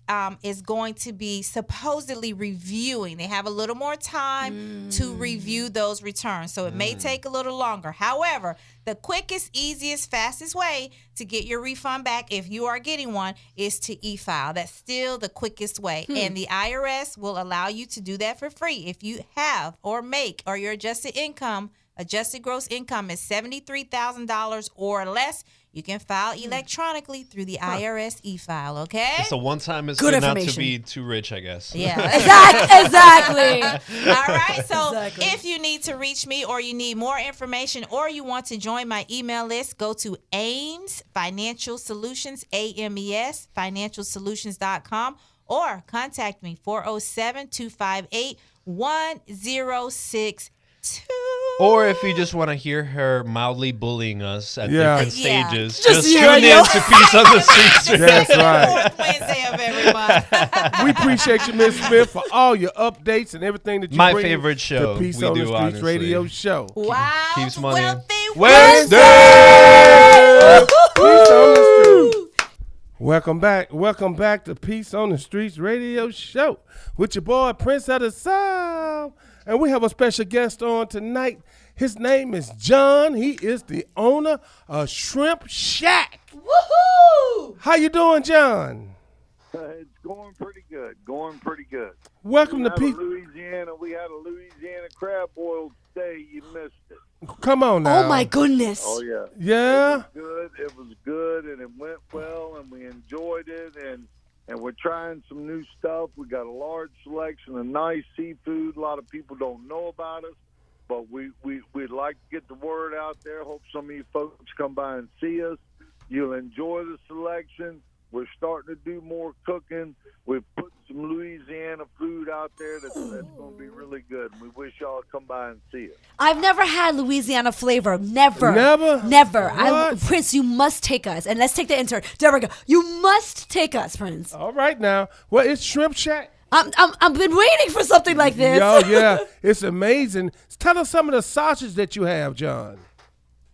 Speaker 4: is going to be supposedly reviewing. They have a little more time to review those returns. So it may take a little longer. However, the quickest, easiest, fastest way to get your refund back, if you are getting one, is to e-file. That's still the quickest way. And the IRS will allow you to do that for free. If you have or make or your adjusted gross income is $73,000 or less, you can file electronically through the IRS e-file, okay?
Speaker 2: It's a one-time
Speaker 3: Good
Speaker 2: mistake not to
Speaker 3: information.
Speaker 2: be too rich, I guess.
Speaker 4: Yeah.
Speaker 3: Exactly.
Speaker 4: All right. So
Speaker 3: Exactly.
Speaker 4: if you need to reach me or you need more information or you want to join my email list, go to AMES Financial Solutions, AMES, financialsolutions.com, or contact me, 407-258-1062.
Speaker 2: Or if you just want to hear her mildly bullying us at
Speaker 1: Yeah.
Speaker 2: different
Speaker 4: Yeah.
Speaker 2: stages,
Speaker 3: Just
Speaker 2: just
Speaker 3: you
Speaker 2: tune
Speaker 3: and
Speaker 2: in
Speaker 3: your-
Speaker 2: to Peace on the Streets.
Speaker 1: That's right.
Speaker 4: Fourth Wednesday of every month.
Speaker 1: We appreciate you, Miss Smith, for all your updates and everything that you
Speaker 2: My
Speaker 1: bring
Speaker 2: favorite show
Speaker 1: to Peace
Speaker 2: we
Speaker 1: on
Speaker 2: do,
Speaker 1: the Streets
Speaker 2: honestly.
Speaker 1: radio show.
Speaker 4: Wow.
Speaker 2: Keeps money.
Speaker 4: Wealthy
Speaker 2: Wednesday!
Speaker 1: Peace on the Streets. Welcome back to Peace on the Streets radio show with your boy Prince of the South. And we have a special guest on tonight. His name is John. He is the owner of Shrimp Shack.
Speaker 3: Woohoo!
Speaker 1: How you doing, John?
Speaker 7: It's going pretty good.
Speaker 1: Welcome to
Speaker 7: Out of
Speaker 1: Peace.
Speaker 7: Louisiana, we had a Louisiana crab boil day. You missed it.
Speaker 1: Come on now.
Speaker 3: Oh my goodness.
Speaker 7: Oh yeah.
Speaker 1: Yeah.
Speaker 7: It was good, and it went well, and we enjoyed it, and we're trying some new stuff. We got a large selection of nice seafood. A lot of people don't know about us, but we'd like to get the word out there. Hope some of you folks come by and see us. You'll enjoy the selection. We're starting to do more cooking. We've put some Louisiana food out there that's going to be really good. We wish y'all would come by and see us.
Speaker 3: I've never had Louisiana flavor. Never.
Speaker 1: Never?
Speaker 3: Never.
Speaker 1: What?
Speaker 3: Prince, you must take us. And let's take the intern. There we go. You must take us, Prince.
Speaker 1: All right now. Well, it's Shrimp Shack.
Speaker 3: I've been waiting for something like this.
Speaker 1: Yo, yeah. It's amazing. Tell us some of the sausage that you have, John.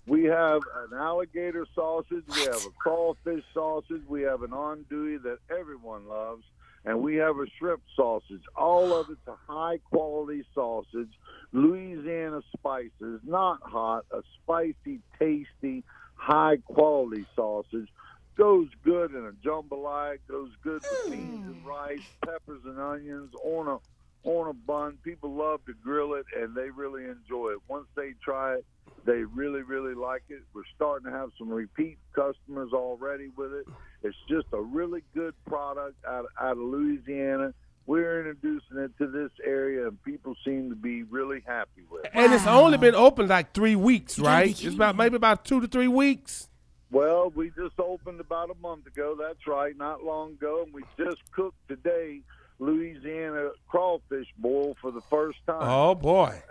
Speaker 7: We have an alligator sausage. We have a crawfish sausage. We have an andouille that everyone loves. And we have a shrimp sausage. All of it's a high-quality sausage. Louisiana spices, not hot, a spicy, tasty, high-quality sausage. Goes good in a jambalaya. Goes good with beans and rice, peppers and onions, on a bun. People love to grill it, and they really enjoy it. Once they try it, they really, really like it. We're starting to have some repeat customers already with it. It's just a really good product out of Louisiana. We're introducing it to this area, and people seem to be really happy with it.
Speaker 1: And it's only been open like 3 weeks,
Speaker 3: gotta be
Speaker 1: right?
Speaker 3: kidding
Speaker 1: It's about maybe about 2 to 3 weeks.
Speaker 7: Well, we just opened about a month ago. That's right, not long ago. And we just cooked today Louisiana crawfish boil for the first time.
Speaker 1: Oh boy.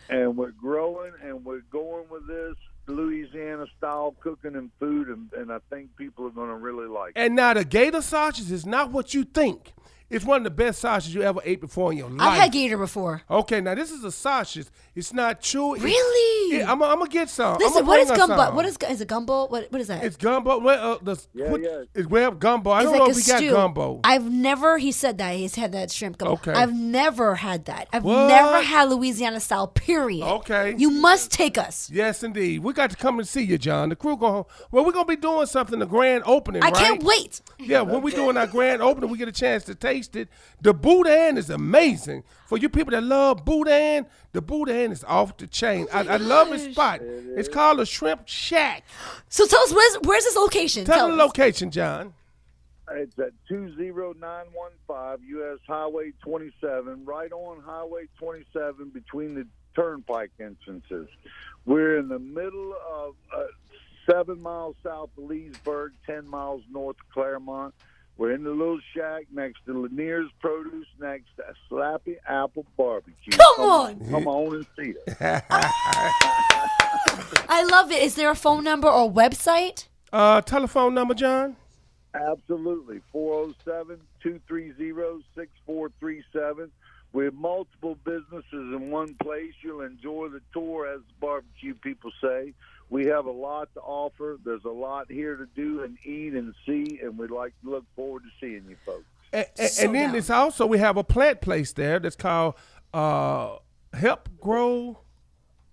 Speaker 7: And we're growing, and we're going with this Louisiana-style cooking and food, and I think people are going to really like it.
Speaker 1: And now the gator sausage is not what you think. It's one of the best sausages you ever ate before in your life.
Speaker 3: I've had gator before.
Speaker 1: Okay, now this is a sausage. It's not chewy.
Speaker 3: Really?
Speaker 1: Yeah, I'm gonna get some.
Speaker 3: Listen,
Speaker 1: I'ma
Speaker 3: what is
Speaker 1: bring us
Speaker 3: gumbo?
Speaker 1: some.
Speaker 3: What is it gumbo? What is that?
Speaker 1: It's gumbo. Well,
Speaker 7: Yeah.
Speaker 1: It's well gumbo. I
Speaker 3: It's
Speaker 1: don't
Speaker 3: like
Speaker 1: know
Speaker 3: a
Speaker 1: if we got
Speaker 3: stew.
Speaker 1: gumbo.
Speaker 3: I've never. He said that he's had that shrimp gumbo.
Speaker 1: Okay.
Speaker 3: I've never had that. I've
Speaker 1: What?
Speaker 3: never had Louisiana style. Period.
Speaker 1: Okay.
Speaker 3: You must take us.
Speaker 1: Yes, indeed. We got to come and see you, John. The crew going. Well, we're gonna be doing something. The grand opening.
Speaker 3: I
Speaker 1: right?
Speaker 3: can't wait.
Speaker 1: Yeah, when we doing our grand opening, we get a chance to taste it. The boudin is amazing. For you people that love boudin, the boudin is off the chain. I love this spot. It's called a Shrimp Shack.
Speaker 3: So tell us where's this location?
Speaker 1: Tell the
Speaker 3: us.
Speaker 1: location, John.
Speaker 7: It's at 20915 U.S. Highway 27, right on Highway 27 between the turnpike entrances. We're in the middle of 7 miles south of Leesburg, 10 miles north of Claremont. We're in the little shack next to Lanier's Produce, next to Slappy Apple Barbecue.
Speaker 3: Come on.
Speaker 7: Come on and see it.
Speaker 3: I love it. Is there a phone number or website?
Speaker 1: Telephone number, John?
Speaker 7: Absolutely. 407-230-6437. We have multiple businesses in one place. You'll enjoy the tour, as the barbecue people say. We have a lot to offer. There's a lot here to do and eat and see, and we'd like to look forward to seeing you folks.
Speaker 1: And then it's also, we have a plant place there that's called Help Grow.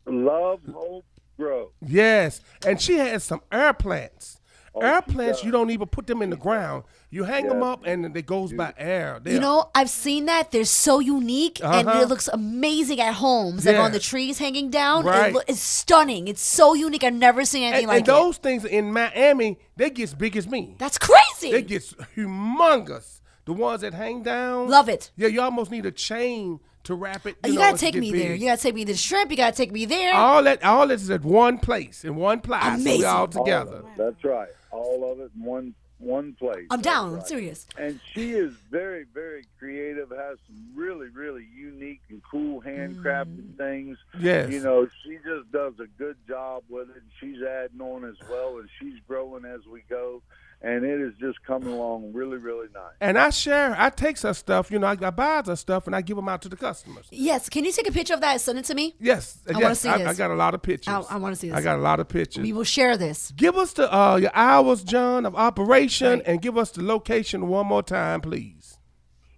Speaker 7: Love, Hope, Grow.
Speaker 1: Yes, and she has some air plants. Air
Speaker 7: she
Speaker 1: plants,
Speaker 7: does.
Speaker 1: you don't even put them in the ground. You hang them up, and it goes by air.
Speaker 3: You know, I've seen that. They're so unique, and it looks amazing at homes. Like on the trees hanging down.
Speaker 1: Right.
Speaker 3: It's stunning. It's so unique. I've never seen anything like
Speaker 1: and those things in Miami, they get as big as me.
Speaker 3: That's crazy.
Speaker 1: They get humongous. The ones that hang down.
Speaker 3: Love it.
Speaker 1: Yeah, you almost need a chain to wrap it.
Speaker 3: You
Speaker 1: know,
Speaker 3: gotta
Speaker 1: to
Speaker 3: take
Speaker 1: get
Speaker 3: me
Speaker 1: big.
Speaker 3: there. You gotta take me to the shrimp. You gotta take me there.
Speaker 1: All that is at one place, in one place.
Speaker 3: Amazing.
Speaker 1: We all together.
Speaker 7: That's right. All of it in one place.
Speaker 3: I'm down.
Speaker 7: That's
Speaker 3: I'm serious.
Speaker 7: And she is very, very creative, has some really, really unique and cool handcrafted things.
Speaker 1: Yes.
Speaker 7: You know, she just does a good job with it. She's adding on as well, and she's growing as we go. And it is just coming along really, really nice.
Speaker 1: And I take her stuff, you know, I buy her stuff, and I give them out to the customers.
Speaker 3: Yes. Can you take a picture of that and send it to me?
Speaker 1: Yes.
Speaker 3: I wanna see
Speaker 1: I
Speaker 3: this.
Speaker 1: got a lot of pictures.
Speaker 3: I want to see this.
Speaker 1: I got a lot of pictures.
Speaker 3: We will share this.
Speaker 1: Give us the your hours, John, of operation, and give us the location one more time, please.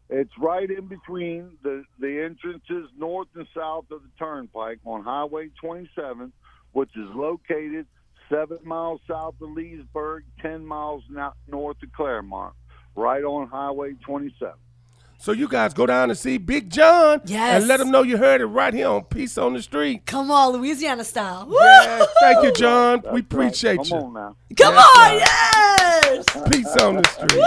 Speaker 7: It's right in between the entrances north and south of the turnpike on Highway 27, which is located 7 miles south of Leesburg, 10 miles north of Claremont, right on Highway 27.
Speaker 1: So you guys go down and see Big John,
Speaker 3: Yes.
Speaker 1: and let him know you heard it right here on Peace on the Street.
Speaker 3: Come on, Louisiana style. Woo!
Speaker 1: Yes, thank you, John. We
Speaker 7: That's right.
Speaker 1: appreciate
Speaker 7: Come
Speaker 1: you.
Speaker 7: on now.
Speaker 3: Come on, yes.
Speaker 1: Peace on the Street.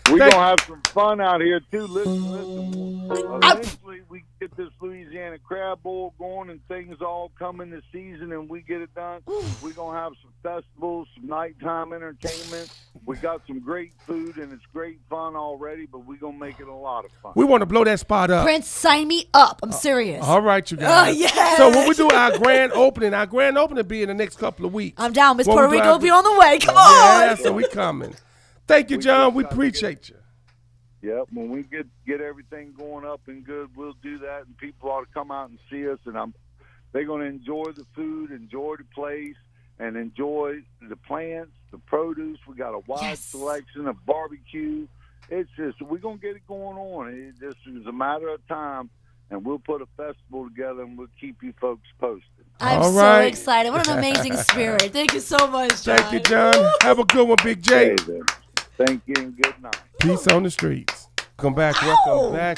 Speaker 7: We're going to have some fun out here, too. Listen. Eventually, we get this Louisiana crab boil going and things all come in the season and we get it done. We're going to have some festivals, some nighttime entertainment. We got some great food, and it's great fun already, but we're going to make it a lot of fun.
Speaker 1: We want to blow that spot up.
Speaker 3: Prince, sign me up. I'm serious.
Speaker 1: All right, you guys.
Speaker 3: Oh, yes.
Speaker 1: So when we do our grand opening will be in the next couple of weeks.
Speaker 3: I'm down. Miss
Speaker 1: When
Speaker 3: Puerto
Speaker 1: we do
Speaker 3: Rico
Speaker 1: our-
Speaker 3: will be on the way. Come
Speaker 1: Yeah,
Speaker 3: on.
Speaker 1: so we coming. Thank you, John. We appreciate you.
Speaker 7: Yep, when we get everything going up and good, we'll do that, and people ought to come out and see us, and they're going to enjoy the food, enjoy the place, and enjoy the plants, the produce. We got a wide selection of barbecue. It's just, we're going to get it going on. It just is a matter of time, and we'll put a festival together, and we'll keep you folks posted.
Speaker 3: I'm
Speaker 1: All
Speaker 3: so
Speaker 1: right.
Speaker 3: excited. What an amazing spirit. Thank you so much, John.
Speaker 1: Thank you, John. Have a good one, Big J.
Speaker 7: Okay, then. Thank you, and good night.
Speaker 1: Peace on the streets. Welcome back,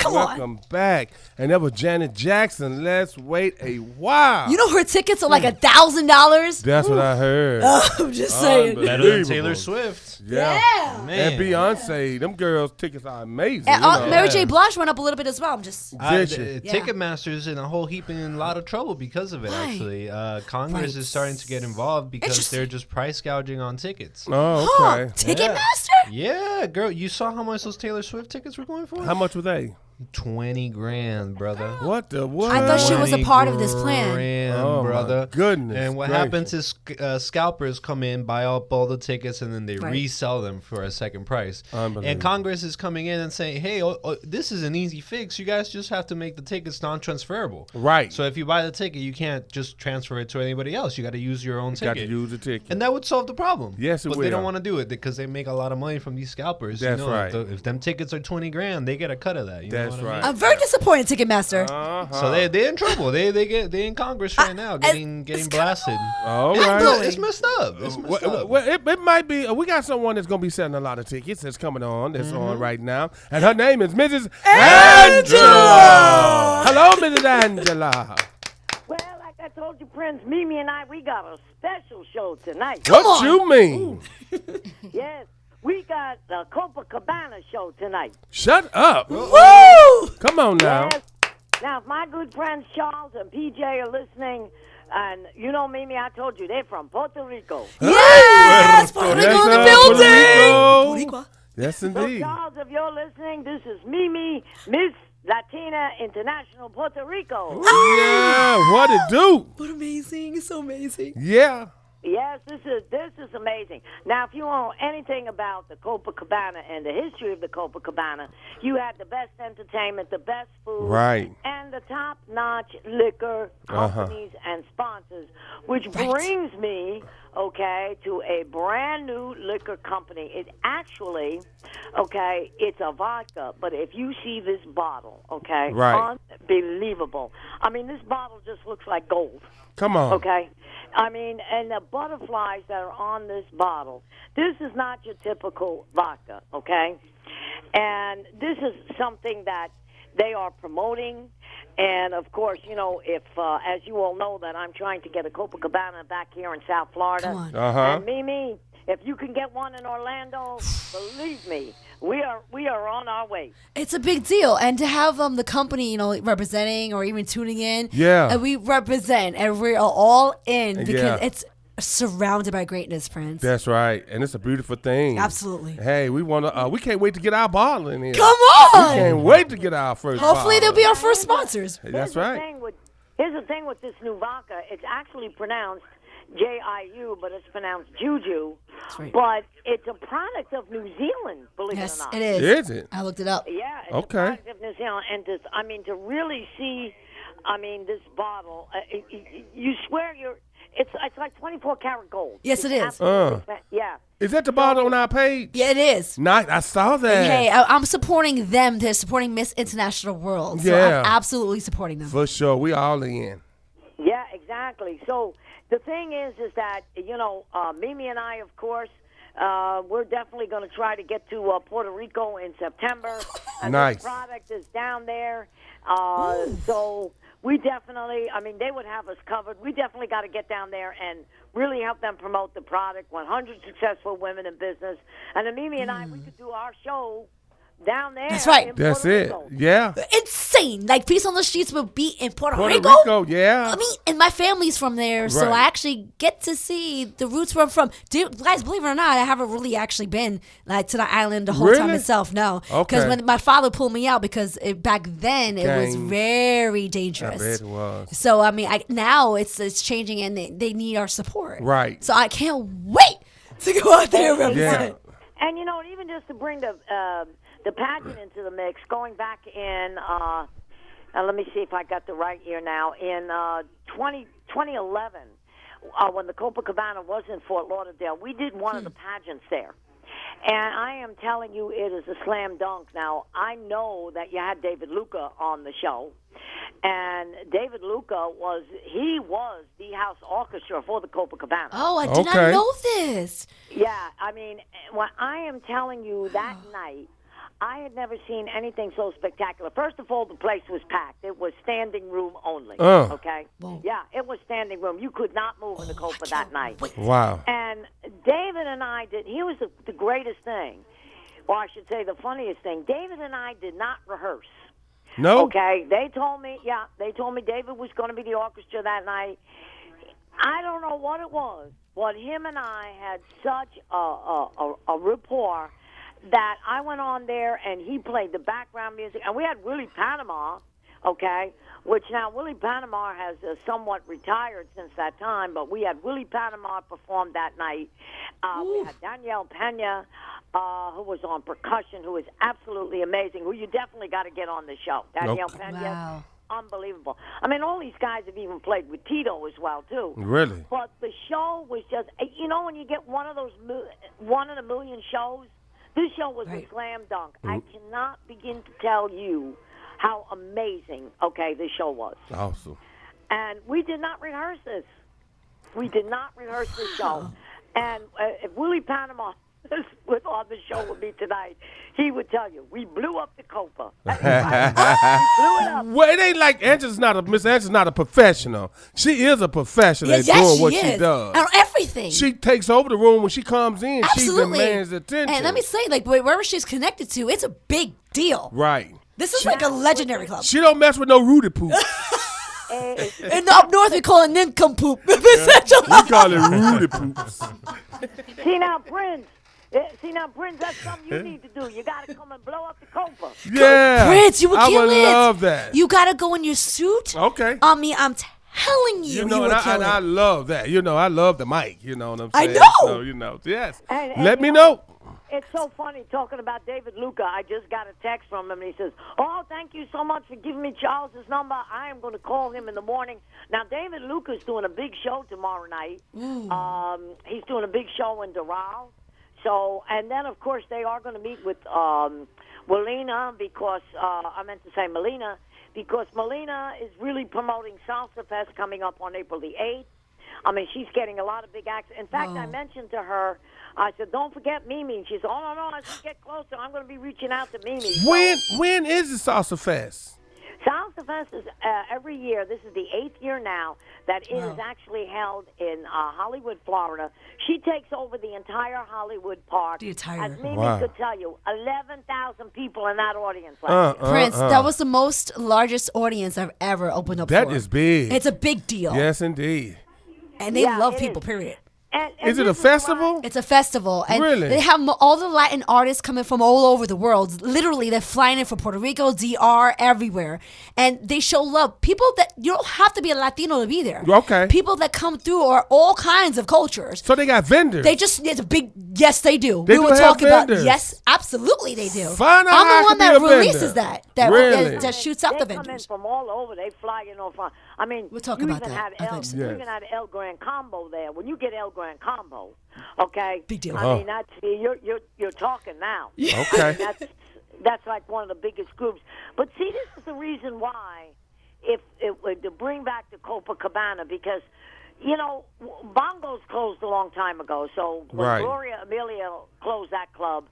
Speaker 1: welcome back. And that was Janet Jackson. Let's wait a while.
Speaker 3: You know her tickets are like $1,000.
Speaker 1: That's what I heard.
Speaker 3: I'm just saying.
Speaker 2: Better than Taylor Swift.
Speaker 1: Yeah.
Speaker 2: Man.
Speaker 1: And Beyonce, them girls' tickets are amazing.
Speaker 3: And,
Speaker 1: you know.
Speaker 3: Mary J. Blige went up a little bit as well. I'm just.
Speaker 1: Did she?
Speaker 3: Yeah.
Speaker 2: Ticketmaster's in a whole heap in a lot of trouble because of it.
Speaker 3: Why?
Speaker 2: Actually, Congress is starting to get involved because
Speaker 3: Interesting.
Speaker 2: they're just price gouging on tickets.
Speaker 1: Oh,
Speaker 3: Huh,
Speaker 1: okay.
Speaker 3: Ticketmaster?
Speaker 2: Yeah, girl, you saw how much those Taylor Swift tickets were going for?
Speaker 1: How much were they?
Speaker 2: 20 grand, brother.
Speaker 1: What the what?
Speaker 3: I thought she was a
Speaker 2: 20
Speaker 3: part of this plan.
Speaker 2: grand,
Speaker 1: Oh, my
Speaker 2: brother.
Speaker 1: goodness
Speaker 2: And what
Speaker 1: gracious.
Speaker 2: happens is scalpers come in, buy up all the tickets, and then they
Speaker 3: Right.
Speaker 2: resell them for a second price.
Speaker 1: Unbelievable.
Speaker 2: And Congress is coming in and saying, hey, this is an easy fix. You guys just have to make the tickets non-transferable.
Speaker 1: Right.
Speaker 2: So if you buy the ticket, you can't just transfer it to anybody else. You got to use your own
Speaker 1: Got
Speaker 2: ticket.
Speaker 1: to use the ticket.
Speaker 2: And that would solve the problem.
Speaker 1: Yes, it
Speaker 2: But they don't
Speaker 1: will.
Speaker 2: want to do it because they make a lot of money from these scalpers.
Speaker 1: That's right.
Speaker 2: If them tickets are 20 grand, they get a cut of that. You know
Speaker 1: That's
Speaker 2: what I mean?
Speaker 1: right.
Speaker 3: I'm very disappointed, Ticketmaster.
Speaker 1: Uh-huh.
Speaker 2: So they're in trouble. They in Congress right now, getting blasted.
Speaker 1: All
Speaker 3: It's
Speaker 1: right.
Speaker 3: blowing.
Speaker 2: It's messed up. It's messed up.
Speaker 1: Well, it might be. We got someone that's going to be selling a lot of tickets that's coming on. That's on right now. And her name is Mrs. Angela. Hello, Mrs. Angela.
Speaker 8: Well, like I told you, Prince, Mimi and I, we got a special show tonight.
Speaker 1: What
Speaker 3: on.
Speaker 1: you mean?
Speaker 8: Yes, we got the Copacabana show tonight.
Speaker 1: Shut up.
Speaker 3: Woo!
Speaker 1: Come on now.
Speaker 8: Yes. Now, if my good friends Charles and PJ are listening, and you know Mimi, I told you, they're from Puerto Rico.
Speaker 3: Yes! Puerto Rico in the
Speaker 1: sir,
Speaker 3: building!
Speaker 1: Puerto Rico. Yes,
Speaker 8: So,
Speaker 1: indeed.
Speaker 8: Charles, if you're listening, this is Mimi, Miss Latina International Puerto Rico.
Speaker 1: Yeah, what it do?
Speaker 3: What amazing. It's so amazing.
Speaker 1: Yeah.
Speaker 8: Yes, this is amazing. Now, if you know anything about the Copacabana and the history of the Copacabana, you had the best entertainment, the best food,
Speaker 1: Right.
Speaker 8: and the top-notch liquor companies and sponsors, which brings me, to a brand new liquor company. It actually, it's a vodka, but if you see this bottle,
Speaker 1: Right.
Speaker 8: unbelievable. I mean, this bottle just looks like gold.
Speaker 1: Come on.
Speaker 8: Okay. I mean, and the butterflies that are on this bottle, this is not your typical vodka, okay? And this is something that they are promoting. And, of course, if, as you all know, that I'm trying to get a Copacabana back here in South Florida.
Speaker 3: Come on.
Speaker 1: Uh-huh.
Speaker 8: And Mimi, if you can get one in Orlando, believe me, we are on our way.
Speaker 3: It's a big deal, and to have the company, representing or even tuning in.
Speaker 1: Yeah.
Speaker 3: And we represent, and we're all in because
Speaker 1: Yeah.
Speaker 3: it's surrounded by greatness, Prince.
Speaker 1: That's right, and it's a beautiful thing.
Speaker 3: Absolutely.
Speaker 1: Hey, we want to. We can't wait to get our bottle in here.
Speaker 3: Come
Speaker 1: We
Speaker 3: on.
Speaker 1: can't wait to get our first.
Speaker 3: Hopefully, they'll
Speaker 1: bottle.
Speaker 3: be our first sponsors.
Speaker 1: That's right.
Speaker 8: Here's the thing with this new vodka. It's actually pronounced Jiu, but it's pronounced Juju.
Speaker 3: That's right.
Speaker 8: But it's a product of New Zealand, believe
Speaker 3: Yes,
Speaker 8: it or not.
Speaker 3: it is.
Speaker 1: Is it?
Speaker 3: I looked it up.
Speaker 8: Yeah, it's
Speaker 1: Okay.
Speaker 8: a product of New Zealand. And to really see, this bottle, you swear it's like 24 karat gold.
Speaker 3: Yes, it is.
Speaker 8: Yeah.
Speaker 1: Is that the bottle on our page?
Speaker 3: Yeah, it is.
Speaker 1: Nice. I saw that.
Speaker 3: Hey, I'm supporting them. They're supporting Miss International World. So
Speaker 1: Yeah.
Speaker 3: I'm absolutely supporting them.
Speaker 1: For sure, we all in.
Speaker 8: Yeah, exactly. So the thing is that, Mimi and I, of course, we're definitely going to try to get to Puerto Rico in September. And
Speaker 1: Nice.
Speaker 8: This product is down there. So we definitely, they would have us covered. We definitely got to get down there and really help them promote the product. 100 successful women in business. And then Mimi and I, we could do our show down there.
Speaker 3: That's right.
Speaker 8: in
Speaker 1: That's
Speaker 8: Puerto
Speaker 1: it.
Speaker 8: Rico.
Speaker 1: Yeah.
Speaker 3: Insane. Like, Peace on the Streets will be in Puerto
Speaker 1: Puerto
Speaker 3: Rico.
Speaker 1: Rico, yeah.
Speaker 3: I mean, and my family's from there, so
Speaker 1: Right.
Speaker 3: I actually get to see the roots where I'm from. Guys, believe it or not, I haven't really actually been to the island the whole time
Speaker 1: Really?
Speaker 3: itself. No,
Speaker 1: Okay.
Speaker 3: because when my father pulled me out, because back then it was
Speaker 1: Gang.
Speaker 3: very
Speaker 1: I
Speaker 3: dangerous.
Speaker 1: bet it was.
Speaker 3: So now it's changing, and they need our support.
Speaker 1: Right.
Speaker 3: So I can't wait to go out there and
Speaker 1: Yeah.
Speaker 3: represent.
Speaker 8: And even just to bring the pageant into the mix, going back in, let me see if I got the right year now, in 2011, when the Copacabana was in Fort Lauderdale, we did one of the pageants there. And I am telling you, it is a slam dunk. Now, I know that you had David Luca on the show. And David Luca was the house orchestra for the Copacabana.
Speaker 3: Oh, I did not
Speaker 1: Okay.
Speaker 3: know this.
Speaker 8: Yeah, when I am telling you that night, I had never seen anything so spectacular. First of all, the place was packed. It was standing room only. Okay?
Speaker 3: Whoa.
Speaker 8: Yeah, it was standing room. You could not move in the Copa that night.
Speaker 1: Wow.
Speaker 8: And David and I did, here was the greatest thing, or I should say the funniest thing. David and I did not rehearse.
Speaker 1: No?
Speaker 8: Okay, they told me David was going to be the orchestra that night. I don't know what it was, but him and I had such a rapport that I went on there and he played the background music, and we had Willie Panama, which now Willie Panama has somewhat retired since that time, but we had Willie Panama perform that night. We had Danielle Pena, who was on percussion, who is absolutely amazing, who you definitely got to get on the show. Danielle Pena,
Speaker 3: Wow.
Speaker 8: unbelievable. All these guys have even played with Tito as well, too.
Speaker 1: Really?
Speaker 8: But the show was just, when you get one of those, one in a million shows, this show was
Speaker 3: Right.
Speaker 8: a slam dunk. I cannot begin to tell you how amazing, this show was.
Speaker 1: Awesome.
Speaker 8: And we did not rehearse this. We did not rehearse this show. And if Willie Panama was on the show with me tonight, he would tell you, we blew up the Copa. We blew it up.
Speaker 1: Well, it ain't like Miss Angela's not a professional. She is a professional at
Speaker 3: Yes,
Speaker 1: doing what
Speaker 3: she
Speaker 1: she
Speaker 3: is.
Speaker 1: does.
Speaker 3: On everything.
Speaker 1: She takes over the room when she comes in.
Speaker 3: Absolutely.
Speaker 1: She demands attention.
Speaker 3: And let me say, wherever she's connected to, it's a big deal.
Speaker 1: Right.
Speaker 3: This is like a legendary club.
Speaker 1: She don't mess with no Rudy poop.
Speaker 3: And up north, we call it nincompoop.
Speaker 1: We call it Rudy poops.
Speaker 8: See now, Prince, that's something you need to do. You got to come and blow up the Copa.
Speaker 1: Yeah.
Speaker 3: Prince, you would
Speaker 1: I
Speaker 3: kill
Speaker 1: would
Speaker 3: it.
Speaker 1: love that.
Speaker 3: You got to go in your suit.
Speaker 1: Okay.
Speaker 3: I'm telling you,
Speaker 1: You know,
Speaker 3: he
Speaker 1: and
Speaker 3: would kill
Speaker 1: I
Speaker 3: it.
Speaker 1: love that. You know, I love the mic. You know what I'm
Speaker 3: I
Speaker 1: saying?
Speaker 3: know.
Speaker 1: So, you know, yes.
Speaker 8: And
Speaker 1: Let me
Speaker 8: you
Speaker 1: know.
Speaker 8: It's so funny talking about David Luca. I just got a text from him, and he says, "Oh, thank you so much for giving me Charles's number. I am going to call him in the morning." Now, David Luca's doing a big show tomorrow night. He's doing a big show in Doral. So, and then, of course, they are going to meet with Melina because, I meant to say Melina, because Melina is really promoting Salsa Fest coming up on April the 8th. I mean, she's getting a lot of big acts. In fact, I mentioned to her, I said, don't forget Mimi. She said, oh, no, as we get closer, I'm going to be reaching out to Mimi.
Speaker 1: When is the Salsa Fest?
Speaker 8: Salsa Fest is every year. This is the 8th year now that it is actually held in Hollywood, Florida. She takes over the entire Hollywood Park.
Speaker 3: The entire.
Speaker 8: As Mimi
Speaker 1: Wow.
Speaker 8: could tell you, 11,000 people in that audience. Last year.
Speaker 3: Prince, that was the largest audience I've ever opened up
Speaker 1: That
Speaker 3: for.
Speaker 1: is big.
Speaker 3: It's a big deal.
Speaker 1: Yes, indeed.
Speaker 3: And they
Speaker 8: Yeah,
Speaker 3: love
Speaker 8: it
Speaker 3: people,
Speaker 8: is.
Speaker 3: period.
Speaker 8: And
Speaker 1: Is it a
Speaker 8: this why-
Speaker 1: festival?
Speaker 3: It's a festival. And
Speaker 1: Really?
Speaker 3: they have all the Latin artists coming from all over the world. Literally, they're flying in from Puerto Rico, DR, everywhere. And they show love. People that, you don't have to be a Latino to be there.
Speaker 1: Okay.
Speaker 3: People that come through are all kinds of cultures.
Speaker 1: So they got vendors.
Speaker 3: It's a big, yes, they do.
Speaker 1: They
Speaker 3: we
Speaker 1: do
Speaker 3: were
Speaker 1: have
Speaker 3: talking about,
Speaker 1: vendors.
Speaker 3: yes, absolutely they do.
Speaker 1: Find out
Speaker 3: I'm
Speaker 1: how I
Speaker 3: the one
Speaker 1: can be
Speaker 3: that
Speaker 1: a vendor.
Speaker 3: releases that
Speaker 1: Really?
Speaker 3: that shoots out the
Speaker 8: They come in
Speaker 3: vendors.
Speaker 8: from all over. They fly, from. I mean,
Speaker 3: We'll talk
Speaker 8: you
Speaker 3: about
Speaker 8: even
Speaker 3: that.
Speaker 8: Had
Speaker 3: I think so.
Speaker 8: You
Speaker 1: Yes.
Speaker 8: even had El Gran Combo there. When you get El Gran Combo, okay,
Speaker 3: Big deal.
Speaker 8: I mean, that's you're talking now.
Speaker 1: Okay.
Speaker 8: I mean, that's like one of the biggest groups. But see, this is the reason why, if to bring back the Copacabana, because Bongo's closed a long time ago. So when
Speaker 1: Right.
Speaker 8: Gloria Amelia closed that club,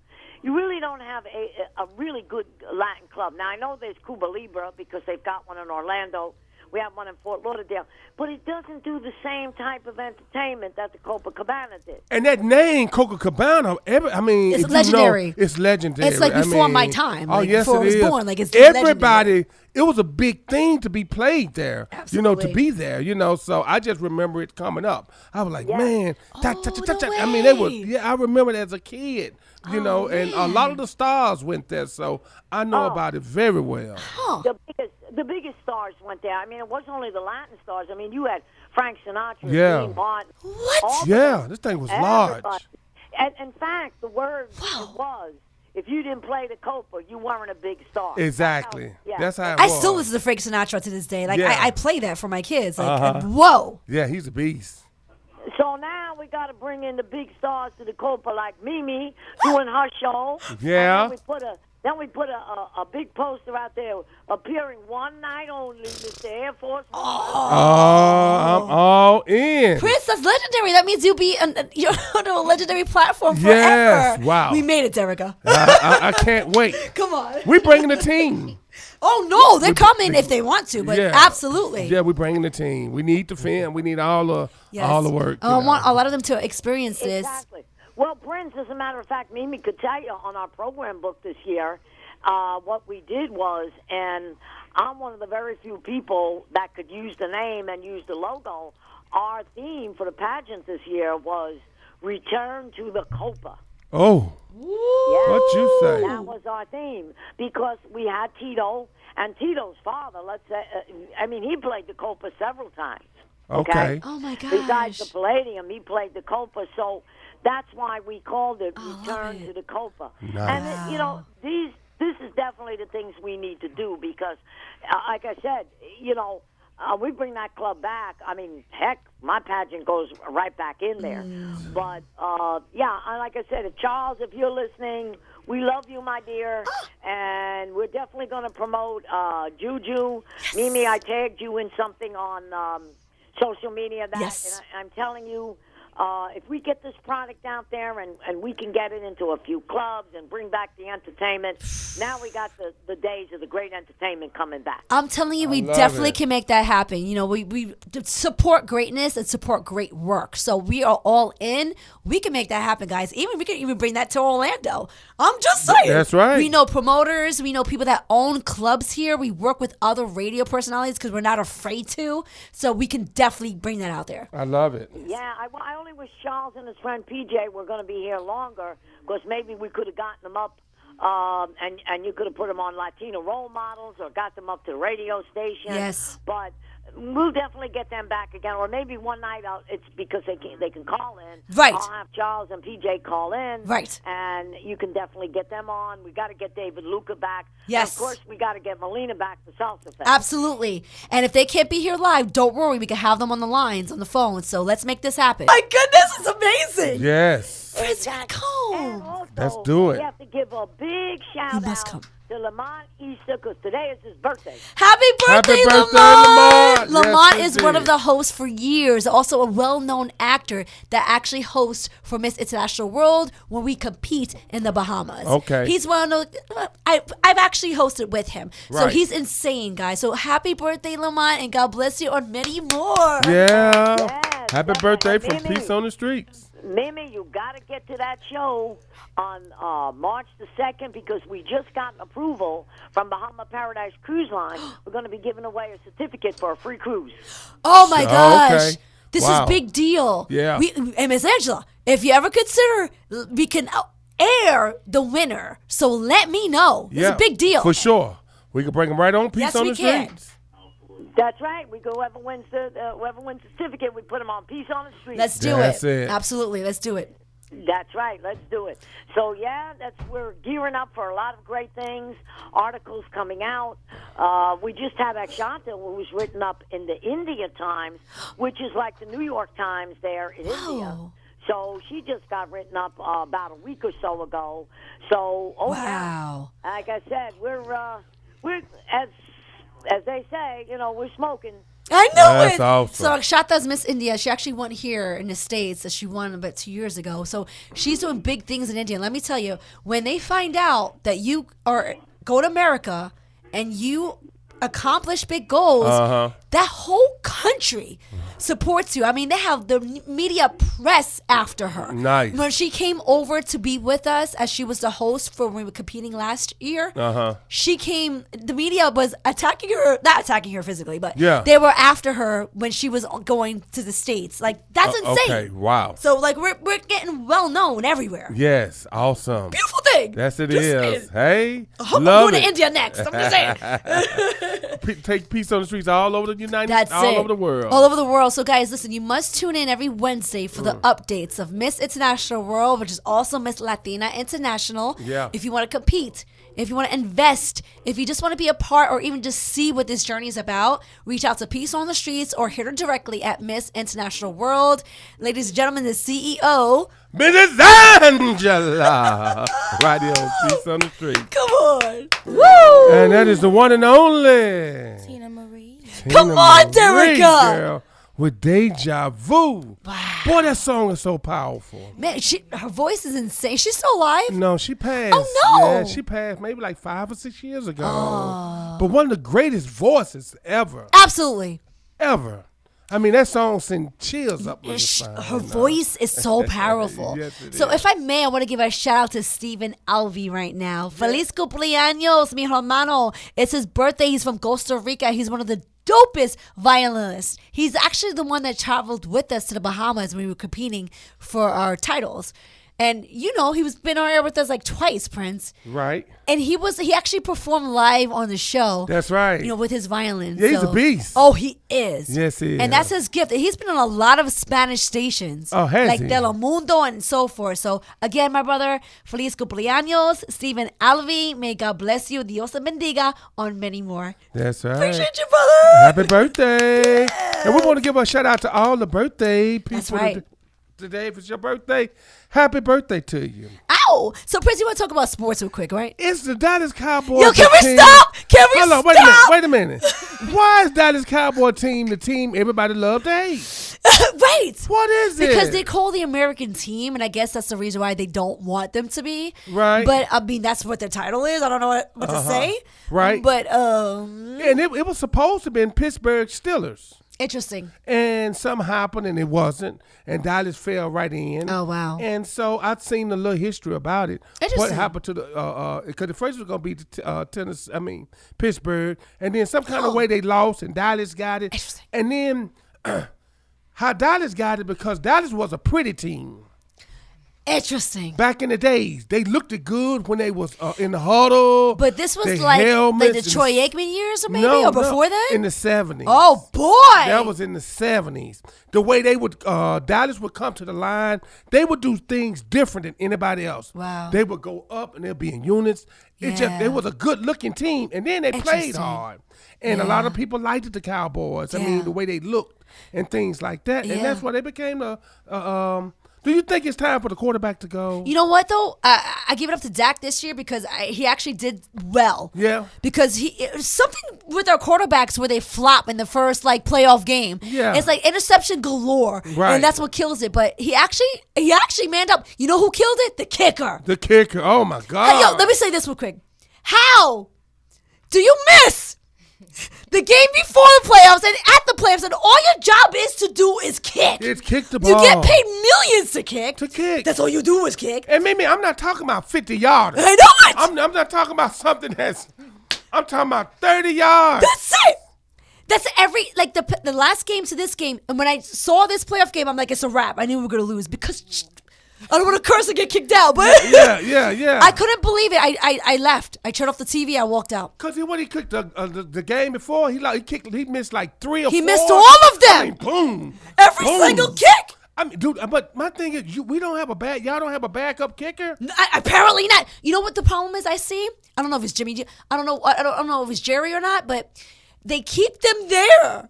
Speaker 8: you really don't have a really good Latin club. Now, I know there's Cuba Libre because they've got one in Orlando. We have one in Fort Lauderdale. But it doesn't do the same type of entertainment that the Copacabana did.
Speaker 1: And that name, Copacabana,
Speaker 3: It's
Speaker 1: if
Speaker 3: legendary.
Speaker 1: You know, it's legendary.
Speaker 3: It's like
Speaker 1: I
Speaker 3: before
Speaker 1: mean,
Speaker 3: my time,
Speaker 1: Oh,
Speaker 3: like
Speaker 1: yes,
Speaker 3: before I
Speaker 1: it
Speaker 3: was
Speaker 1: is.
Speaker 3: born, like, it's
Speaker 1: Everybody, it was a big thing to be played there.
Speaker 3: Absolutely.
Speaker 1: To be there, so I just remember it coming up. I was like,
Speaker 8: Yeah.
Speaker 1: man,
Speaker 3: no
Speaker 1: I mean, they were,
Speaker 3: way.
Speaker 1: I remember it as a kid, and a lot of the stars went there, so I know about it very well.
Speaker 8: The biggest stars went there. I mean, it wasn't only the Latin stars. I mean, you had Frank Sinatra,
Speaker 1: Yeah.
Speaker 8: Dean Martin.
Speaker 3: What?
Speaker 8: all of
Speaker 1: Yeah,
Speaker 8: them.
Speaker 1: this thing was large.
Speaker 8: Everybody. And in fact, the word was, if you didn't play the Copa, you weren't a big star.
Speaker 1: Exactly.
Speaker 8: Yeah.
Speaker 1: That's how it
Speaker 3: I
Speaker 1: was.
Speaker 3: still listen to Frank Sinatra to this day. Like,
Speaker 1: Yeah.
Speaker 3: I play that for my kids. Like, whoa.
Speaker 1: Yeah, he's a beast.
Speaker 8: So now we got to bring in the big stars to the Copa, like Mimi doing her show.
Speaker 1: Yeah.
Speaker 8: And then we put a big poster out there, appearing one night only, Mr. Air Force One.
Speaker 1: Oh, I'm all in.
Speaker 3: Prince, that's legendary. That means you'll be you're on a legendary platform forever.
Speaker 1: Yes, wow.
Speaker 3: We made it, Derica.
Speaker 1: I can't wait.
Speaker 3: Come on.
Speaker 1: We bringing the team.
Speaker 3: Oh, no. They're coming if they want to, but
Speaker 1: Yeah.
Speaker 3: absolutely.
Speaker 1: Yeah, we're bringing the team. We need the film. We need all the work.
Speaker 3: I want a lot of them to experience this.
Speaker 8: Exactly. Well, Prince, as a matter of fact, Mimi could tell you on our program book this year, what we did was, and I'm one of the very few people that could use the name and use the logo. Our theme for the pageant this year was Return to the Copa.
Speaker 1: Oh,
Speaker 8: Yeah.
Speaker 1: what you say?
Speaker 8: That was our theme because we had Tito and Tito's father. Let's say, he played the Copa several times.
Speaker 1: Okay.
Speaker 3: Oh, my gosh.
Speaker 8: Besides the Palladium, he played the Copa, so that's why we called it Return to the Copa.
Speaker 1: Nice.
Speaker 8: And this is definitely the things we need to do because, like I said, we bring that club back. I mean, heck, my pageant goes right back in there. But, and like I said, Charles, if you're listening, we love you, my dear. And we're definitely going to promote Juju. Mimi, I tagged you in something on social media.
Speaker 3: Yes.
Speaker 8: And I'm telling you, if we get this product out there and we can get it into a few clubs and bring back the entertainment, now we got the days of the great entertainment coming back.
Speaker 3: I'm telling you, we
Speaker 1: love
Speaker 3: definitely
Speaker 1: it.
Speaker 3: can make that happen. We support greatness and support great work. So we are all in. We can make that happen, guys. We can even bring that to Orlando. I'm just saying.
Speaker 1: That's right.
Speaker 3: We know promoters. We know people that own clubs here. We work with other radio personalities because we're not afraid to. So we can definitely bring that out there.
Speaker 1: I love it.
Speaker 8: Yeah, I only wish Charles and his friend PJ were going to be here longer because maybe we could have gotten them up and you could have put them on Latino role models or got them up to the radio station.
Speaker 3: Yes.
Speaker 8: But we'll definitely get them back again, or maybe one night it's because they can call in.
Speaker 3: Right.
Speaker 8: I'll have Charles and PJ call in.
Speaker 3: Right.
Speaker 8: And you can definitely get them on. We got to get David Luca back.
Speaker 3: Yes.
Speaker 8: And of course, we got to get Melina back for Salsa Fest.
Speaker 3: Absolutely. And if they can't be here live, don't worry. We can have them on the lines, on the phone. So let's make this happen. My goodness, it's amazing.
Speaker 1: Yes.
Speaker 8: Exactly. And also,
Speaker 1: Let's do it.
Speaker 8: We have to give a big shout
Speaker 3: must
Speaker 8: out
Speaker 3: come.
Speaker 8: to Lamont Easter because today is his birthday.
Speaker 3: Happy birthday,
Speaker 1: birthday,
Speaker 3: Lamont!
Speaker 1: Lamont.
Speaker 3: Lamont
Speaker 1: Yes,
Speaker 3: is one of
Speaker 1: indeed.
Speaker 3: the hosts for years, also a well-known actor that actually hosts for Miss International World when we compete in the Bahamas.
Speaker 1: Okay.
Speaker 3: He's one of those, I've actually hosted with him. So
Speaker 1: Right.
Speaker 3: he's insane, guys. So happy birthday, Lamont, and God bless you on many more.
Speaker 1: Yeah.
Speaker 8: Yes,
Speaker 1: Happy
Speaker 8: yes,
Speaker 1: birthday
Speaker 8: and
Speaker 1: from
Speaker 8: Mimi.
Speaker 1: Peace on the Streets.
Speaker 8: Mimi, you got to get to that show on March the 2nd because we just got an approval from Bahama Paradise Cruise Line. We're going to be giving away a certificate for a free cruise.
Speaker 3: Oh my gosh.
Speaker 1: okay.
Speaker 3: This
Speaker 1: Wow.
Speaker 3: is big deal.
Speaker 1: Yeah.
Speaker 3: And Miss Angela, if you ever consider, we can air the winner. So let me know. It's a big deal.
Speaker 1: For sure. We can bring them right on Peace
Speaker 3: Yes,
Speaker 1: on
Speaker 3: we
Speaker 1: the
Speaker 3: can.
Speaker 1: Streets.
Speaker 8: That's right. We go whoever wins the certificate, we put them on Peace on the Street.
Speaker 3: Let's do
Speaker 1: That's
Speaker 3: it.
Speaker 1: it.
Speaker 3: Absolutely. Let's do it.
Speaker 8: That's right. Let's do it. So yeah, we're gearing up for a lot of great things. Articles coming out. We just had Akshanta, who was written up in the India Times, which is like the New York Times there in India. So she just got written up about a week or so ago. So
Speaker 3: Wow.
Speaker 8: yeah, like I said, we're as they say, we're smoking.
Speaker 3: I know
Speaker 1: That's
Speaker 3: it.
Speaker 1: awesome.
Speaker 3: So Akshata's Miss India. She actually won here in the States. She won about 2 years ago. So she's doing big things in India. And let me tell you, when they find out that you go to America and you accomplish big goals, that whole country supports you. I mean, they have the media press after her.
Speaker 1: Nice.
Speaker 3: When she came over to be with us as she was the host for when we were competing last year, she came, the media was attacking her, not attacking her physically, but
Speaker 1: Yeah.
Speaker 3: they were after her when she was going to the States. Like, that's insane.
Speaker 1: Okay, wow.
Speaker 3: So, like, we're getting well known everywhere.
Speaker 1: Yes, awesome.
Speaker 3: Beautiful thing.
Speaker 1: Yes, it
Speaker 3: Just
Speaker 1: is.
Speaker 3: saying.
Speaker 1: Hey,
Speaker 3: I hope
Speaker 1: love
Speaker 3: I'm going
Speaker 1: it.
Speaker 3: to India next. I'm just saying.
Speaker 1: Take Peace on the Streets all over the United
Speaker 3: That's
Speaker 1: all
Speaker 3: it.
Speaker 1: over the world.
Speaker 3: All over the world. So, guys, listen, you must tune in every Wednesday for the updates of Miss International World, which is also Miss Latina International.
Speaker 1: Yeah.
Speaker 3: If you want to compete, if you want to invest, if you just want to be a part or even just see what this journey is about, reach out to Peace on the Streets or hit her directly at Miss International World. Ladies and gentlemen, the CEO.
Speaker 1: Mrs. Angela. Right here on Peace on the Street.
Speaker 3: Come on. Woo!
Speaker 1: And that is the one and only
Speaker 5: Tina Marie.
Speaker 3: Come
Speaker 1: Tina
Speaker 3: on,
Speaker 1: Marie,
Speaker 3: Derica.
Speaker 1: girl, with Deja Vu.
Speaker 3: Wow.
Speaker 1: Boy, that song is so powerful.
Speaker 3: Man, her voice is insane. She's still alive?
Speaker 1: No, she passed.
Speaker 3: Oh, no.
Speaker 1: Yeah, she passed maybe like 5 or 6 years ago. But one of the greatest voices ever.
Speaker 3: Absolutely.
Speaker 1: Ever. I mean, that song sent chills up my spine.
Speaker 3: Her voice is so powerful.
Speaker 1: Yes, it
Speaker 3: So
Speaker 1: is.
Speaker 3: if I may, I want to give a shout out to Stephen Alvey right now. Feliz cumpleaños, mi hermano. It's his birthday. He's from Costa Rica. He's one of the dopest violinists. He's actually the one that traveled with us to the Bahamas when we were competing for our titles. And he was been on air with us like twice, Prince.
Speaker 1: Right.
Speaker 3: And he actually performed live on the show.
Speaker 1: That's right.
Speaker 3: With his violin.
Speaker 1: Yeah, he's a beast.
Speaker 3: Oh, he is.
Speaker 1: Yes, he is.
Speaker 3: And that's his gift. He's been on a lot of Spanish stations.
Speaker 1: Oh, has
Speaker 3: like
Speaker 1: he?
Speaker 3: Telemundo and so forth. So, again, my brother, feliz cumpleaños, Stephen Alvey. May God bless you. Dios te bendiga, on many more.
Speaker 1: That's right.
Speaker 3: Appreciate you, brother.
Speaker 1: Happy birthday. And we want to give a shout out to all the birthday people.
Speaker 3: That's right.
Speaker 1: Today, if it's your birthday, happy birthday to you.
Speaker 3: Ow! So, Prince, you want to talk about sports real quick, right?
Speaker 1: It's the Dallas Cowboys.
Speaker 3: Yo, can we
Speaker 1: team.
Speaker 3: stop? Can we
Speaker 1: Hold on,
Speaker 3: stop?
Speaker 1: wait a minute. Why is Dallas Cowboy team the team everybody loved to hate?
Speaker 3: Right.
Speaker 1: What is it?
Speaker 3: Because they call the American team, and I guess that's the reason why they don't want them to be.
Speaker 1: Right.
Speaker 3: But, I mean, that's what their title is. I don't know what to say.
Speaker 1: Right.
Speaker 3: But,
Speaker 1: And it was supposed to be in Pittsburgh Steelers.
Speaker 3: interesting.
Speaker 1: And something happened and it wasn't. And Dallas fell right in.
Speaker 3: Oh, wow.
Speaker 1: And so I've seen a little history about it. What
Speaker 3: Interesting.
Speaker 1: happened to the because the first was gonna be Pittsburgh, and then some kind of way they lost and Dallas got it.
Speaker 3: Interesting.
Speaker 1: And then how Dallas got it because Dallas was a pretty team.
Speaker 3: Interesting.
Speaker 1: Back in the days, they looked good when they was in the huddle.
Speaker 3: But this was
Speaker 1: they
Speaker 3: like
Speaker 1: helmets
Speaker 3: the Troy Aikman years, or maybe,
Speaker 1: no,
Speaker 3: or before that.
Speaker 1: in the 70s.
Speaker 3: Oh boy,
Speaker 1: That was in the 70s. The way they would, Dallas would come to the line, they would do things different than anybody else.
Speaker 3: Wow.
Speaker 1: They would go up and they'd be in units. It was a good looking team, and then they played
Speaker 3: Interesting.
Speaker 1: hard. And a lot of people liked the Cowboys. I mean, the way they looked and things like that. And that's why they became the. Do you think it's time for the quarterback to go?
Speaker 3: You know what though? I give it up to Dak this year because he actually did well.
Speaker 1: Yeah.
Speaker 3: Because it was something with our quarterbacks where they flop in the first like playoff game.
Speaker 1: Yeah.
Speaker 3: It's like interception galore,
Speaker 1: Right.
Speaker 3: and that's what kills it. But he actually manned up. You know who killed it? The kicker.
Speaker 1: The kicker. Oh my God.
Speaker 3: Hey, yo, let me say this real quick. How do you miss the game before the playoffs and at the playoffs, and all your job is to do is kick?
Speaker 1: It's kick the ball.
Speaker 3: You get paid millions to kick.
Speaker 1: To kick.
Speaker 3: That's all you do is kick.
Speaker 1: And Mimi, I'm not talking about 50 yarders.
Speaker 3: I know it.
Speaker 1: I'm not talking about something I'm talking about 30 yards.
Speaker 3: That's it. That's like the last game to this game. And when I saw this playoff game, I'm like, it's a wrap. I knew we were going to lose because I don't want to curse and get kicked out. But
Speaker 1: Yeah.
Speaker 3: I couldn't believe it. I left. I turned off the TV. I walked out.
Speaker 1: Because when he kicked the game before, he missed like 3 or 4.
Speaker 3: He missed all of them.
Speaker 1: I mean, boom.
Speaker 3: Every
Speaker 1: boom.
Speaker 3: single kick.
Speaker 1: I mean, dude, but my thing is, y'all don't have a backup kicker?
Speaker 3: Apparently not. You know what the problem is I see? I don't know if it's Jimmy. I don't know if it's Jerry or not, but they keep them there.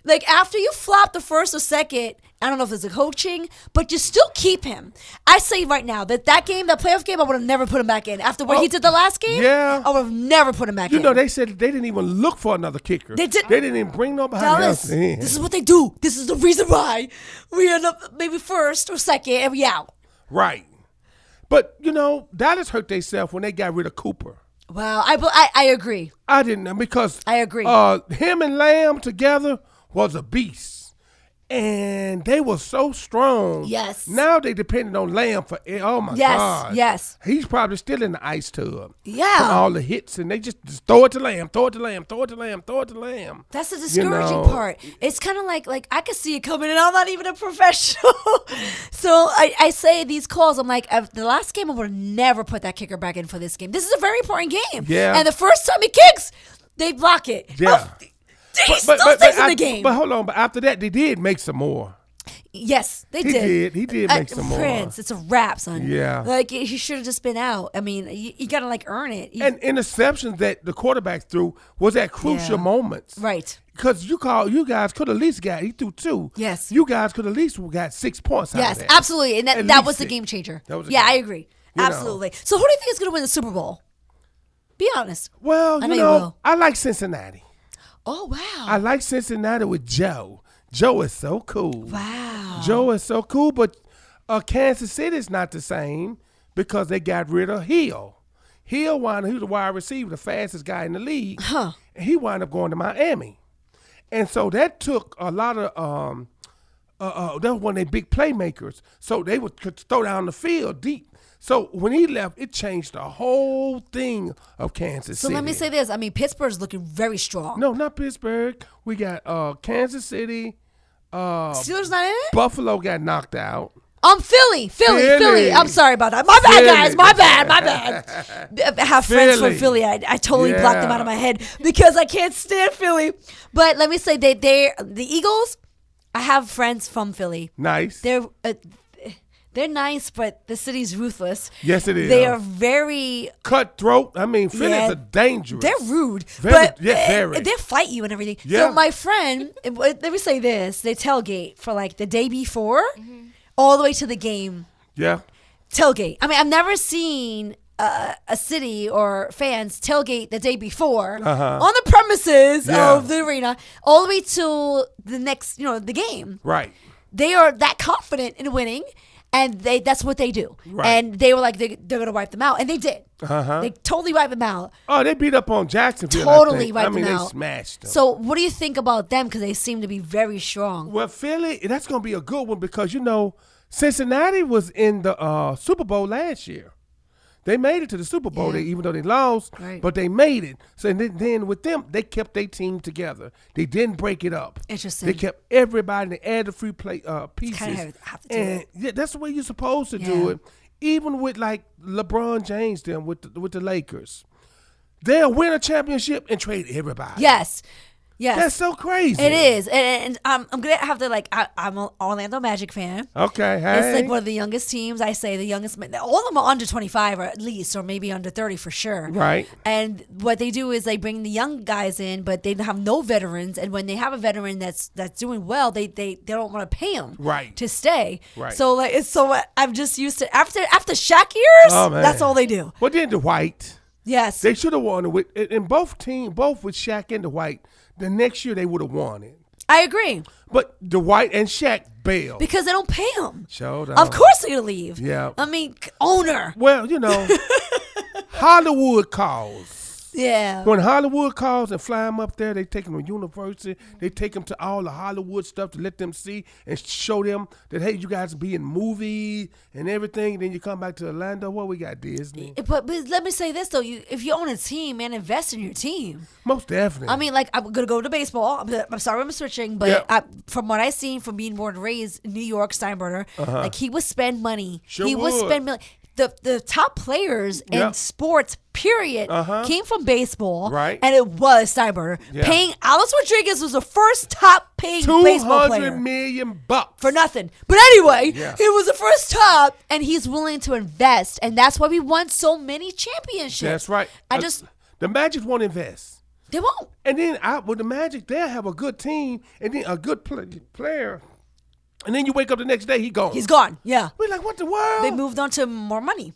Speaker 3: Like after you flop the first or second, I don't know if it's a coaching, but you still keep him. I say right now that game, that playoff game, I would have never put him back in. After what he did the last game, I would have never put him back in.
Speaker 1: You know, they said they didn't even look for another kicker.
Speaker 3: They didn't
Speaker 1: even bring nobody else in.
Speaker 3: This is what they do. This is the reason why we end up maybe first or second and we out.
Speaker 1: Right. But, you know, Dallas hurt themselves when they got rid of Cooper.
Speaker 3: Wow, I agree.
Speaker 1: I didn't, because
Speaker 3: I agree.
Speaker 1: Him and Lamb together was a beast. And they were so strong.
Speaker 3: Yes.
Speaker 1: Now they depended on Lamb for, oh my God.
Speaker 3: Yes.
Speaker 1: He's probably still in the ice tub.
Speaker 3: Yeah.
Speaker 1: From all the hits, and they just throw it to Lamb, throw it to Lamb, throw it to Lamb, throw it to Lamb.
Speaker 3: That's the discouraging part. It's kind of like I could see it coming, and I'm not even a professional. So I say these calls, I'm like, the last game I would have never put that kicker back in for this game. This is a very important game.
Speaker 1: Yeah.
Speaker 3: And the first time he kicks, they block it.
Speaker 1: Yeah.
Speaker 3: He still stays in the game.
Speaker 1: But hold on, but after that, they did make some more.
Speaker 3: Yes, they did.
Speaker 1: He did make some more.
Speaker 3: Prince, it's a wrap, son.
Speaker 1: Yeah.
Speaker 3: Like, he should have just been out. I mean, you got to, like, earn it.
Speaker 1: And interceptions that the quarterback threw was at crucial moments.
Speaker 3: Right.
Speaker 1: Because you guys could at least he threw 2.
Speaker 3: Yes.
Speaker 1: You guys could at least got 6 points out of that.
Speaker 3: Yes, absolutely. And
Speaker 1: At
Speaker 3: that was
Speaker 1: least
Speaker 3: the
Speaker 1: 6.
Speaker 3: game changer.
Speaker 1: That was
Speaker 3: I agree.
Speaker 1: You know.
Speaker 3: Absolutely. So who do you think is going to win the Super Bowl? Be honest.
Speaker 1: Well,
Speaker 3: I
Speaker 1: you
Speaker 3: know
Speaker 1: know,
Speaker 3: you will.
Speaker 1: I like Cincinnati.
Speaker 3: Oh, wow.
Speaker 1: I like Cincinnati with Joe. Joe is so cool.
Speaker 3: Wow.
Speaker 1: Joe is so cool, but Kansas City is not the same because they got rid of Hill. He was a wide receiver, the fastest guy in the league.
Speaker 3: Huh.
Speaker 1: And he wound up going to Miami. And so that took a lot of that was one of their big playmakers. So they could throw down the field deep. So when he left, it changed the whole thing of Kansas City.
Speaker 3: So let me say this. I mean, Pittsburgh's looking very strong.
Speaker 1: No, not Pittsburgh. We got Kansas City.
Speaker 3: Steelers not in it?
Speaker 1: Buffalo got knocked out.
Speaker 3: Philly. I'm sorry about that. My bad, guys. My bad. I have friends from Philly. I totally blocked them out of my head because I can't stand Philly. But let me say, the Eagles, I have friends from Philly.
Speaker 1: Nice.
Speaker 3: They're nice, but the city's ruthless.
Speaker 1: Yes, it is.
Speaker 3: They are very
Speaker 1: cutthroat. I mean, Philly's a dangerous.
Speaker 3: They're rude,
Speaker 1: very.
Speaker 3: They fight you and everything.
Speaker 1: Yeah.
Speaker 3: So my friend, let me say this: they tailgate for like the day before, all the way to the game.
Speaker 1: Yeah.
Speaker 3: Tailgate. I mean, I've never seen a city or fans tailgate the day before on the premises of the arena, all the way to the next, the game.
Speaker 1: Right.
Speaker 3: They are that confident in winning. And that's what they do. Right. And they were like, they're going to wipe them out. And they did. They totally wiped them out.
Speaker 1: Oh, they beat up on Jacksonville.
Speaker 3: Totally wiped them out.
Speaker 1: They smashed them.
Speaker 3: So what do you think about them? Because they seem to be very strong.
Speaker 1: Well, Philly, that's going to be a good one because, Cincinnati was in the Super Bowl last year. They made it to the Super Bowl,
Speaker 3: Yeah.
Speaker 1: even though they lost,
Speaker 3: Right.
Speaker 1: but they made it. So then with them, they kept their team together. They didn't break it up.
Speaker 3: Interesting.
Speaker 1: They kept everybody. They added free play pieces.
Speaker 3: kinda have to do
Speaker 1: and
Speaker 3: it.
Speaker 1: yeah, that's the way you're supposed to do
Speaker 3: Yeah.
Speaker 1: it. Even with like LeBron James, them with the Lakers, they'll win a championship and trade everybody.
Speaker 3: Yes. Yes.
Speaker 1: That's so crazy.
Speaker 3: It is. And I'm going to have to, I'm an Orlando Magic fan.
Speaker 1: Okay, hey.
Speaker 3: It's like one of the youngest teams. I say the youngest. All of them are under 25 or at least, or maybe under 30 for sure.
Speaker 1: Right.
Speaker 3: And what they do is they bring the young guys in, but they have no veterans. And when they have a veteran that's doing well, they don't want to pay him
Speaker 1: Right.
Speaker 3: to stay.
Speaker 1: Right.
Speaker 3: So I'm just used to after Shaq years.
Speaker 1: Oh, man.
Speaker 3: That's all they do.
Speaker 1: Well, then the White,
Speaker 3: Yes.
Speaker 1: they should have won it with in both with Shaq and the White. The next year they would have won it.
Speaker 3: I agree
Speaker 1: But the White and Shaq bailed.
Speaker 3: because they don't pay him.
Speaker 1: Showed
Speaker 3: Of course they're gonna leave.
Speaker 1: Yeah.
Speaker 3: I mean, owner.
Speaker 1: Well, Hollywood calls.
Speaker 3: Yeah.
Speaker 1: When Hollywood calls and fly them up there, they take them to university. They take them to all the Hollywood stuff to let them see and show them that, hey, you guys be in movies and everything. And then you come back to Orlando. Well, we got Disney.
Speaker 3: But let me say this though: if you own a team, man, invest in your team.
Speaker 1: Most definitely.
Speaker 3: I mean, like I'm gonna go to baseball. I'm sorry, I'm switching, but
Speaker 1: Yeah.
Speaker 3: from what I've seen from being born and raised in New York, Steinbrenner, like he would spend money.
Speaker 1: Sure
Speaker 3: he would
Speaker 1: would.
Speaker 3: spend million. The top players
Speaker 1: Yeah.
Speaker 3: in sports, period, came from baseball,
Speaker 1: Right.
Speaker 3: And it was Steinbrenner.
Speaker 1: Yeah.
Speaker 3: Paying Alex Rodriguez was the first top paid baseball player.
Speaker 1: $200 million
Speaker 3: For nothing. But anyway,
Speaker 1: Yeah.
Speaker 3: he was the first top, and he's willing to invest. And that's why we won so many championships.
Speaker 1: That's right. The Magic won't invest.
Speaker 3: They won't.
Speaker 1: And then with the Magic, they'll have a good team and then a good player. And then you wake up the next day, he gone.
Speaker 3: He's gone. Yeah.
Speaker 1: We're like, what the world?
Speaker 3: They moved on to more money.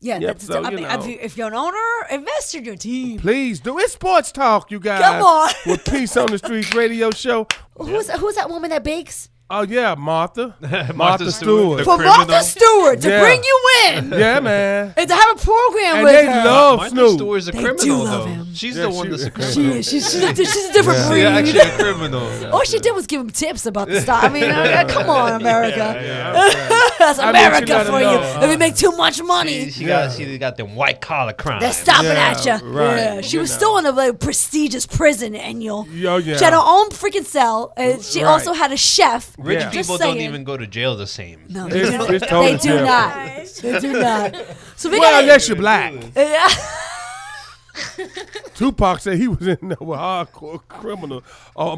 Speaker 3: Yeah.
Speaker 1: Yep,
Speaker 3: That's,
Speaker 1: so,
Speaker 3: I
Speaker 1: you
Speaker 3: mean,
Speaker 1: know.
Speaker 3: if you're an owner, invest in your team.
Speaker 1: Please do. It's Sports Talk, you guys.
Speaker 3: Come on.
Speaker 1: With Peace on the Streets radio show.
Speaker 3: Who's that woman that bakes?
Speaker 1: Oh, yeah, Martha.
Speaker 2: Martha
Speaker 1: Stewart.
Speaker 2: The
Speaker 3: For
Speaker 2: criminal.
Speaker 3: Martha Stewart to
Speaker 1: Yeah.
Speaker 3: bring you in
Speaker 1: Yeah, man.
Speaker 3: and to have a program
Speaker 1: And
Speaker 3: with
Speaker 1: they
Speaker 3: her.
Speaker 1: love
Speaker 2: Martha
Speaker 1: Snoop.
Speaker 2: Stewart's a
Speaker 3: They
Speaker 2: criminal,
Speaker 3: do love
Speaker 2: though.
Speaker 3: him.
Speaker 2: She's
Speaker 1: Yeah,
Speaker 2: the one that's a
Speaker 1: she-
Speaker 2: criminal.
Speaker 3: She's a different
Speaker 2: She's
Speaker 3: breed.
Speaker 2: actually a criminal.
Speaker 3: All she did was give him tips about the stock. I mean, come on, America.
Speaker 1: Yeah.
Speaker 3: That's
Speaker 1: I mean, she
Speaker 3: America
Speaker 1: let 'em
Speaker 3: for you.
Speaker 1: know.
Speaker 3: If we make too much money,
Speaker 2: She got them white collar crimes.
Speaker 3: they're stopping
Speaker 1: Yeah,
Speaker 3: at you.
Speaker 1: right.
Speaker 3: Yeah, she
Speaker 1: You
Speaker 3: was
Speaker 1: know.
Speaker 3: still in a like, prestigious prison, Annual.
Speaker 1: Oh, yeah.
Speaker 3: She had her own freaking cell, and she
Speaker 1: Right.
Speaker 3: also had a chef.
Speaker 2: Rich
Speaker 1: Yeah.
Speaker 3: Just
Speaker 2: people don't
Speaker 3: saying.
Speaker 2: even go to jail the same.
Speaker 3: No,
Speaker 1: It's-
Speaker 3: they do,
Speaker 1: it's totally
Speaker 3: they do
Speaker 1: different.
Speaker 3: not. They do not. So we
Speaker 1: Well,
Speaker 3: got
Speaker 1: unless you're black.
Speaker 3: yeah.
Speaker 1: Tupac said he was in there with hardcore criminals.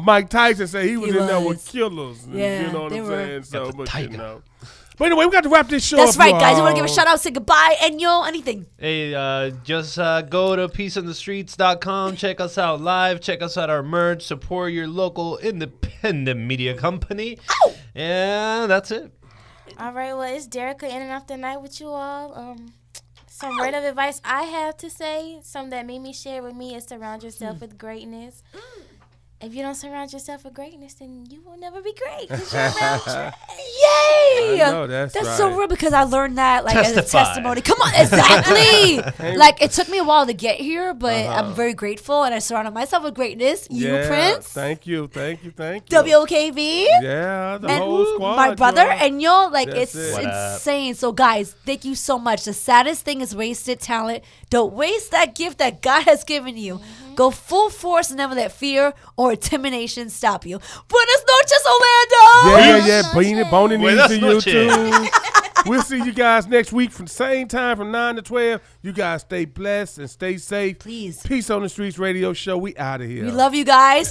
Speaker 1: Mike Tyson said he was
Speaker 3: He
Speaker 1: in there with
Speaker 3: was.
Speaker 1: killers.
Speaker 3: Yeah,
Speaker 1: you know what
Speaker 3: they
Speaker 1: I'm
Speaker 3: were.
Speaker 1: saying? So,
Speaker 2: Got the
Speaker 1: but,
Speaker 2: tiger.
Speaker 1: But anyway, we got to wrap this show
Speaker 3: That's
Speaker 1: up.
Speaker 3: right, guys. I want to
Speaker 1: y'all.
Speaker 3: give a shout out, say goodbye, and anything.
Speaker 2: Hey, just go to peaceonthestreets.com. Check us out live. Check us out our merch. Support your local independent media company.
Speaker 3: Ow!
Speaker 2: And that's it.
Speaker 5: All right, well, it's Derica in and off the night with you all. Some word of advice I have to say, something that Mimi shared with me, is surround yourself with greatness. If you don't surround yourself with greatness, then you will never be great. 'Cause you're around trash.
Speaker 3: Yay!
Speaker 1: I know, that's
Speaker 3: so
Speaker 1: right.
Speaker 3: real because I learned that like as a
Speaker 2: Testify.
Speaker 3: testimony. Come on, exactly. Like it took me a while to get here, but I'm very grateful, and I surrounded myself with greatness. You,
Speaker 1: Yeah,
Speaker 3: Prince,
Speaker 1: Thank you.
Speaker 3: WOKV,
Speaker 1: Yeah, the
Speaker 3: and
Speaker 1: whole squad.
Speaker 3: my brother,
Speaker 1: y'all.
Speaker 3: and y'all. Like
Speaker 1: That's
Speaker 3: it's
Speaker 1: it.
Speaker 2: What up?
Speaker 3: insane. So guys, thank you so much. The saddest thing is wasted talent. Don't waste that gift that God has given you. Go full force and never let fear or intimidation stop you. Buenas noches, Orlando.
Speaker 1: Yeah. Bony
Speaker 2: Buenas
Speaker 1: knees to you
Speaker 2: noches.
Speaker 1: too. We'll see you guys next week from the same time from 9 to 12. You guys stay blessed and stay safe.
Speaker 3: Please.
Speaker 1: Peace on the Streets radio show. We out of here.
Speaker 3: We love you guys.